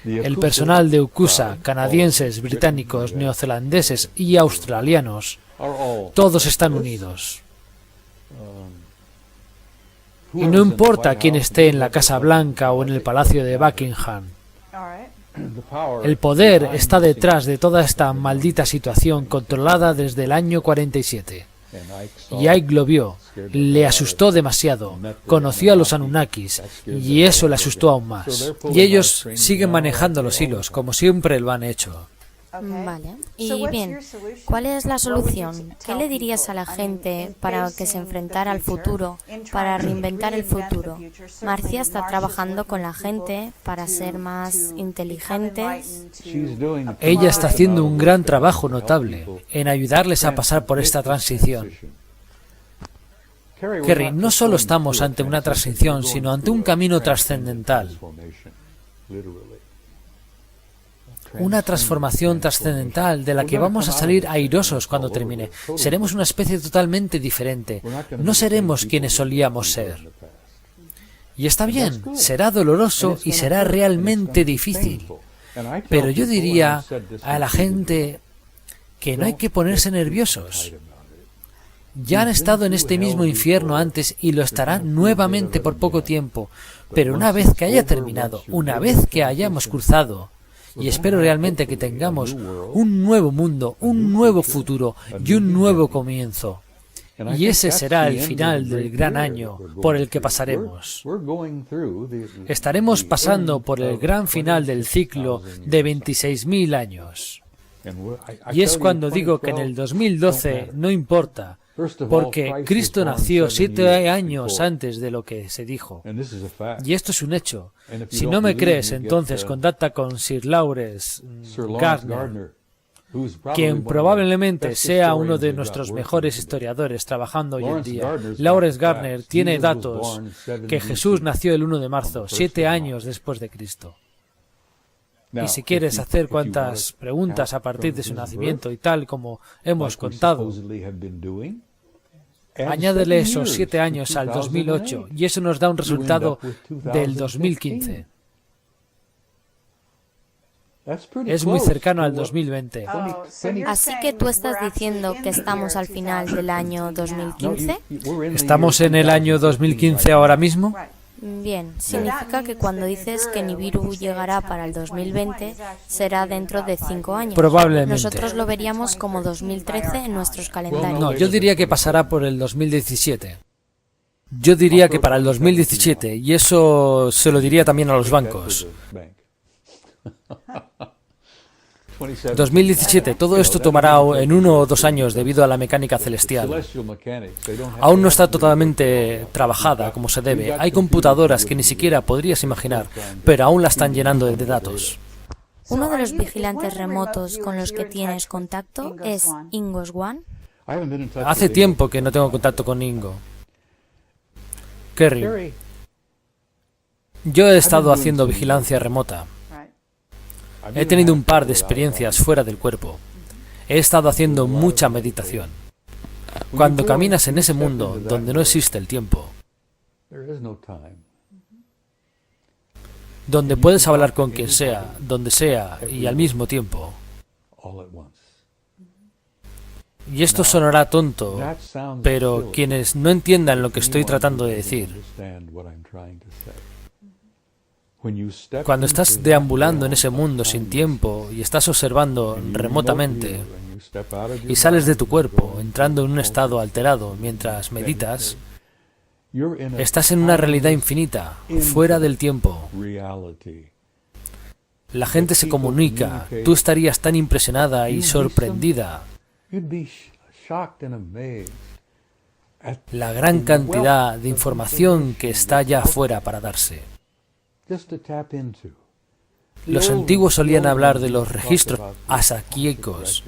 El personal de UCUSA, canadienses, británicos, neozelandeses y australianos, todos están unidos. Y no importa quién esté en la Casa Blanca o en el Palacio de Buckingham. El poder está detrás de toda esta maldita situación controlada desde el año 47. Y Ike lo vio, le asustó demasiado, conoció a los Anunnakis y eso le asustó aún más. Y ellos siguen manejando los hilos, como siempre lo han hecho. Vale. Y bien, ¿cuál es la solución? ¿Qué le dirías a la gente para que se enfrentara al futuro, para reinventar el futuro? Marcia está trabajando con la gente para ser más inteligentes. Ella está haciendo un gran trabajo notable en ayudarles a pasar por esta transición. Kerry, no solo estamos ante una transición, sino ante un camino trascendental. Una transformación trascendental de la que vamos a salir airosos cuando termine. Seremos una especie totalmente diferente. No seremos quienes solíamos ser. Y está bien, será doloroso y será realmente difícil. Pero yo diría a la gente que no hay que ponerse nerviosos. Ya han estado en este mismo infierno antes y lo estarán nuevamente por poco tiempo. Pero una vez que haya terminado, una vez que hayamos cruzado, y espero realmente que tengamos un nuevo mundo, un nuevo futuro y un nuevo comienzo. Y ese será el final del gran año por el que pasaremos. Estaremos pasando por el gran final del ciclo de 26.000 años. Y es cuando digo que en el 2012 no importa, porque Cristo nació 7 años antes de lo que se dijo. Y esto es un hecho. Si no me crees, entonces contacta con Sir Lawrence Gardner, quien probablemente sea uno de nuestros mejores historiadores trabajando hoy en día. Lawrence Gardner tiene datos que Jesús nació el 1 de marzo, 7 años después de Cristo. Y si quieres hacer cuantas preguntas a partir de su nacimiento y tal como hemos contado, Añádele esos 7 años al 2008 y eso nos da un resultado del 2015. Es muy cercano al 2020. Así que tú estás diciendo que estamos al final del año 2015. ¿Estamos en el año 2015 ahora mismo? Bien, significa que cuando dices que Nibiru llegará para el 2020, será dentro de 5 años. Probablemente. Nosotros lo veríamos como 2013 en nuestros calendarios. No, yo diría que pasará por el 2017. Yo diría que para el 2017, y eso se lo diría también a los bancos. 2017, todo esto tomará en 1 o 2 años debido a la mecánica celestial. Aún no está totalmente trabajada como se debe. Hay computadoras que ni siquiera podrías imaginar, pero aún la están llenando de datos. Uno de los vigilantes remotos con los que tienes contacto es Ingo Swann. Hace tiempo que no tengo contacto con Ingo. Kerry, yo he estado haciendo vigilancia remota. He tenido un par de experiencias fuera del cuerpo. He estado haciendo mucha meditación. Cuando caminas en ese mundo donde no existe el tiempo, donde puedes hablar con quien sea, donde sea y al mismo tiempo. Y esto sonará tonto, pero quienes no entiendan lo que estoy tratando de decir, cuando estás deambulando en ese mundo sin tiempo y estás observando remotamente y sales de tu cuerpo entrando en un estado alterado mientras meditas, estás en una realidad infinita, fuera del tiempo. La gente se comunica, tú estarías tan impresionada y sorprendida. La gran cantidad de información que está allá afuera para darse. Los antiguos solían hablar de los registros asaquíicos.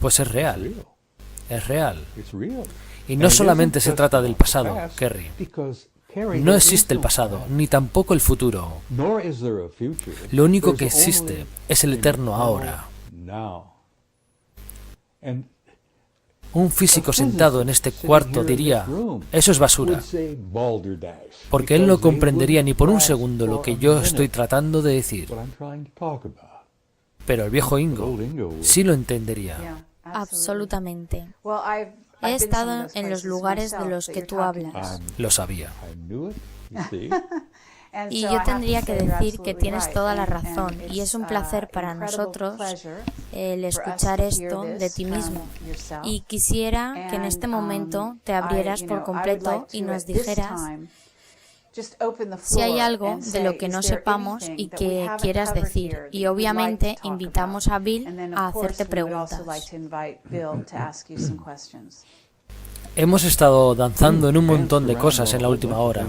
Pues es real. Es real. Y no solamente se trata del pasado, Kerry. No existe el pasado, ni tampoco el futuro. Lo único que existe es el eterno ahora. Un físico sentado en este cuarto diría, eso es basura, porque él no comprendería ni por un segundo lo que yo estoy tratando de decir. Pero el viejo Ingo sí lo entendería. Absolutamente. He estado en los lugares de los que tú hablas. Lo sabía. Y yo tendría que decir que tienes toda la razón, y es un placer para nosotros el escuchar esto de ti mismo. Y quisiera que en este momento te abrieras por completo y nos dijeras si hay algo de lo que no sepamos y que quieras decir. Y obviamente invitamos a Bill a hacerte preguntas. Hemos estado danzando en un montón de cosas en la última hora.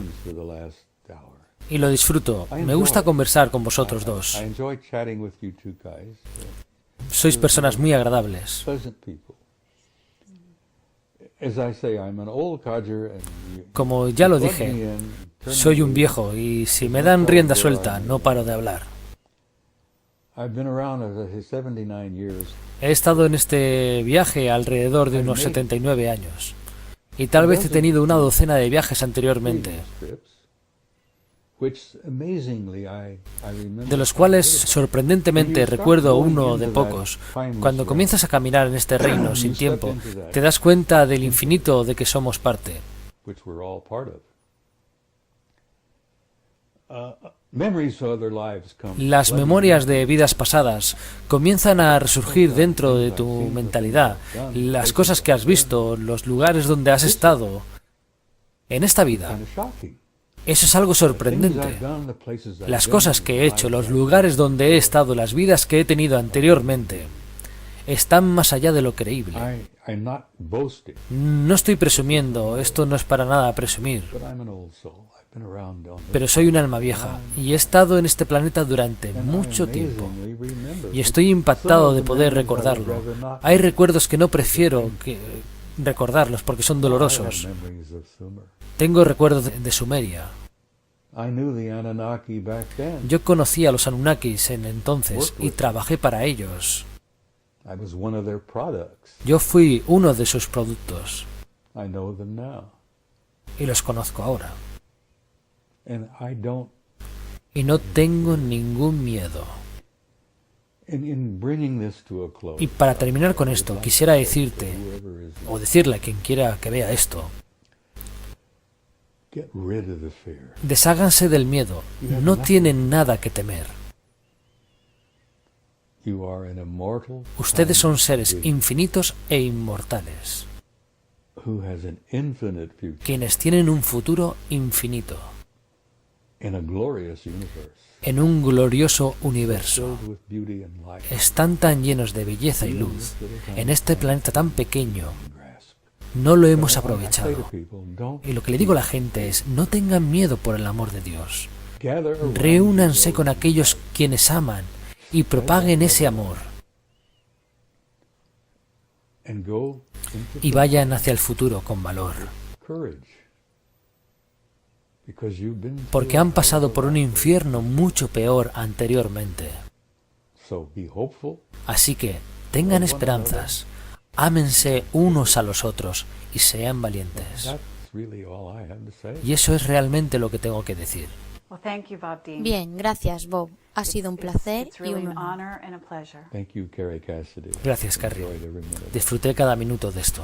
Y lo disfruto. Me gusta conversar con vosotros dos. Sois personas muy agradables. Como ya lo dije, soy un viejo y si me dan rienda suelta no paro de hablar. He estado en este viaje alrededor de unos 79 años. Y tal vez he tenido una docena de viajes anteriormente, de los cuales sorprendentemente recuerdo uno de pocos. Cuando comienzas a caminar en este reino sin tiempo, te das cuenta del infinito de que somos parte. Las memorias de vidas pasadas comienzan a resurgir dentro de tu mentalidad, las cosas que has visto, los lugares donde has estado en esta vida. Eso es algo sorprendente. Las cosas que he hecho, los lugares donde he estado, las vidas que he tenido anteriormente, están más allá de lo creíble. No estoy presumiendo, esto no es para nada presumir. Pero soy un alma vieja y he estado en este planeta durante mucho tiempo. Y estoy impactado de poder recordarlo. Hay recuerdos que no prefiero recordarlos porque son dolorosos. Tengo recuerdos de Sumeria. Yo conocí a los Anunnakis en entonces y trabajé para ellos. Yo fui uno de sus productos. Y los conozco ahora. Y no tengo ningún miedo. Y para terminar con esto, quisiera decirte, o decirle a quien quiera que vea esto, desháganse del miedo, no tienen nada que temer. Ustedes son seres infinitos e inmortales, quienes tienen un futuro infinito, en un glorioso universo. Están tan llenos de belleza y luz, en este planeta tan pequeño. No lo hemos aprovechado. Y lo que le digo a la gente es, no tengan miedo por el amor de Dios. Reúnanse con aquellos quienes aman y propaguen ese amor. Y vayan hacia el futuro con valor. Porque han pasado por un infierno mucho peor anteriormente. Así que tengan esperanzas. Ámense unos a los otros y sean valientes. Y eso es realmente lo que tengo que decir. Bien, gracias, Bob. Ha sido un placer y un honor. Gracias, Carrie. Disfruté cada minuto de esto.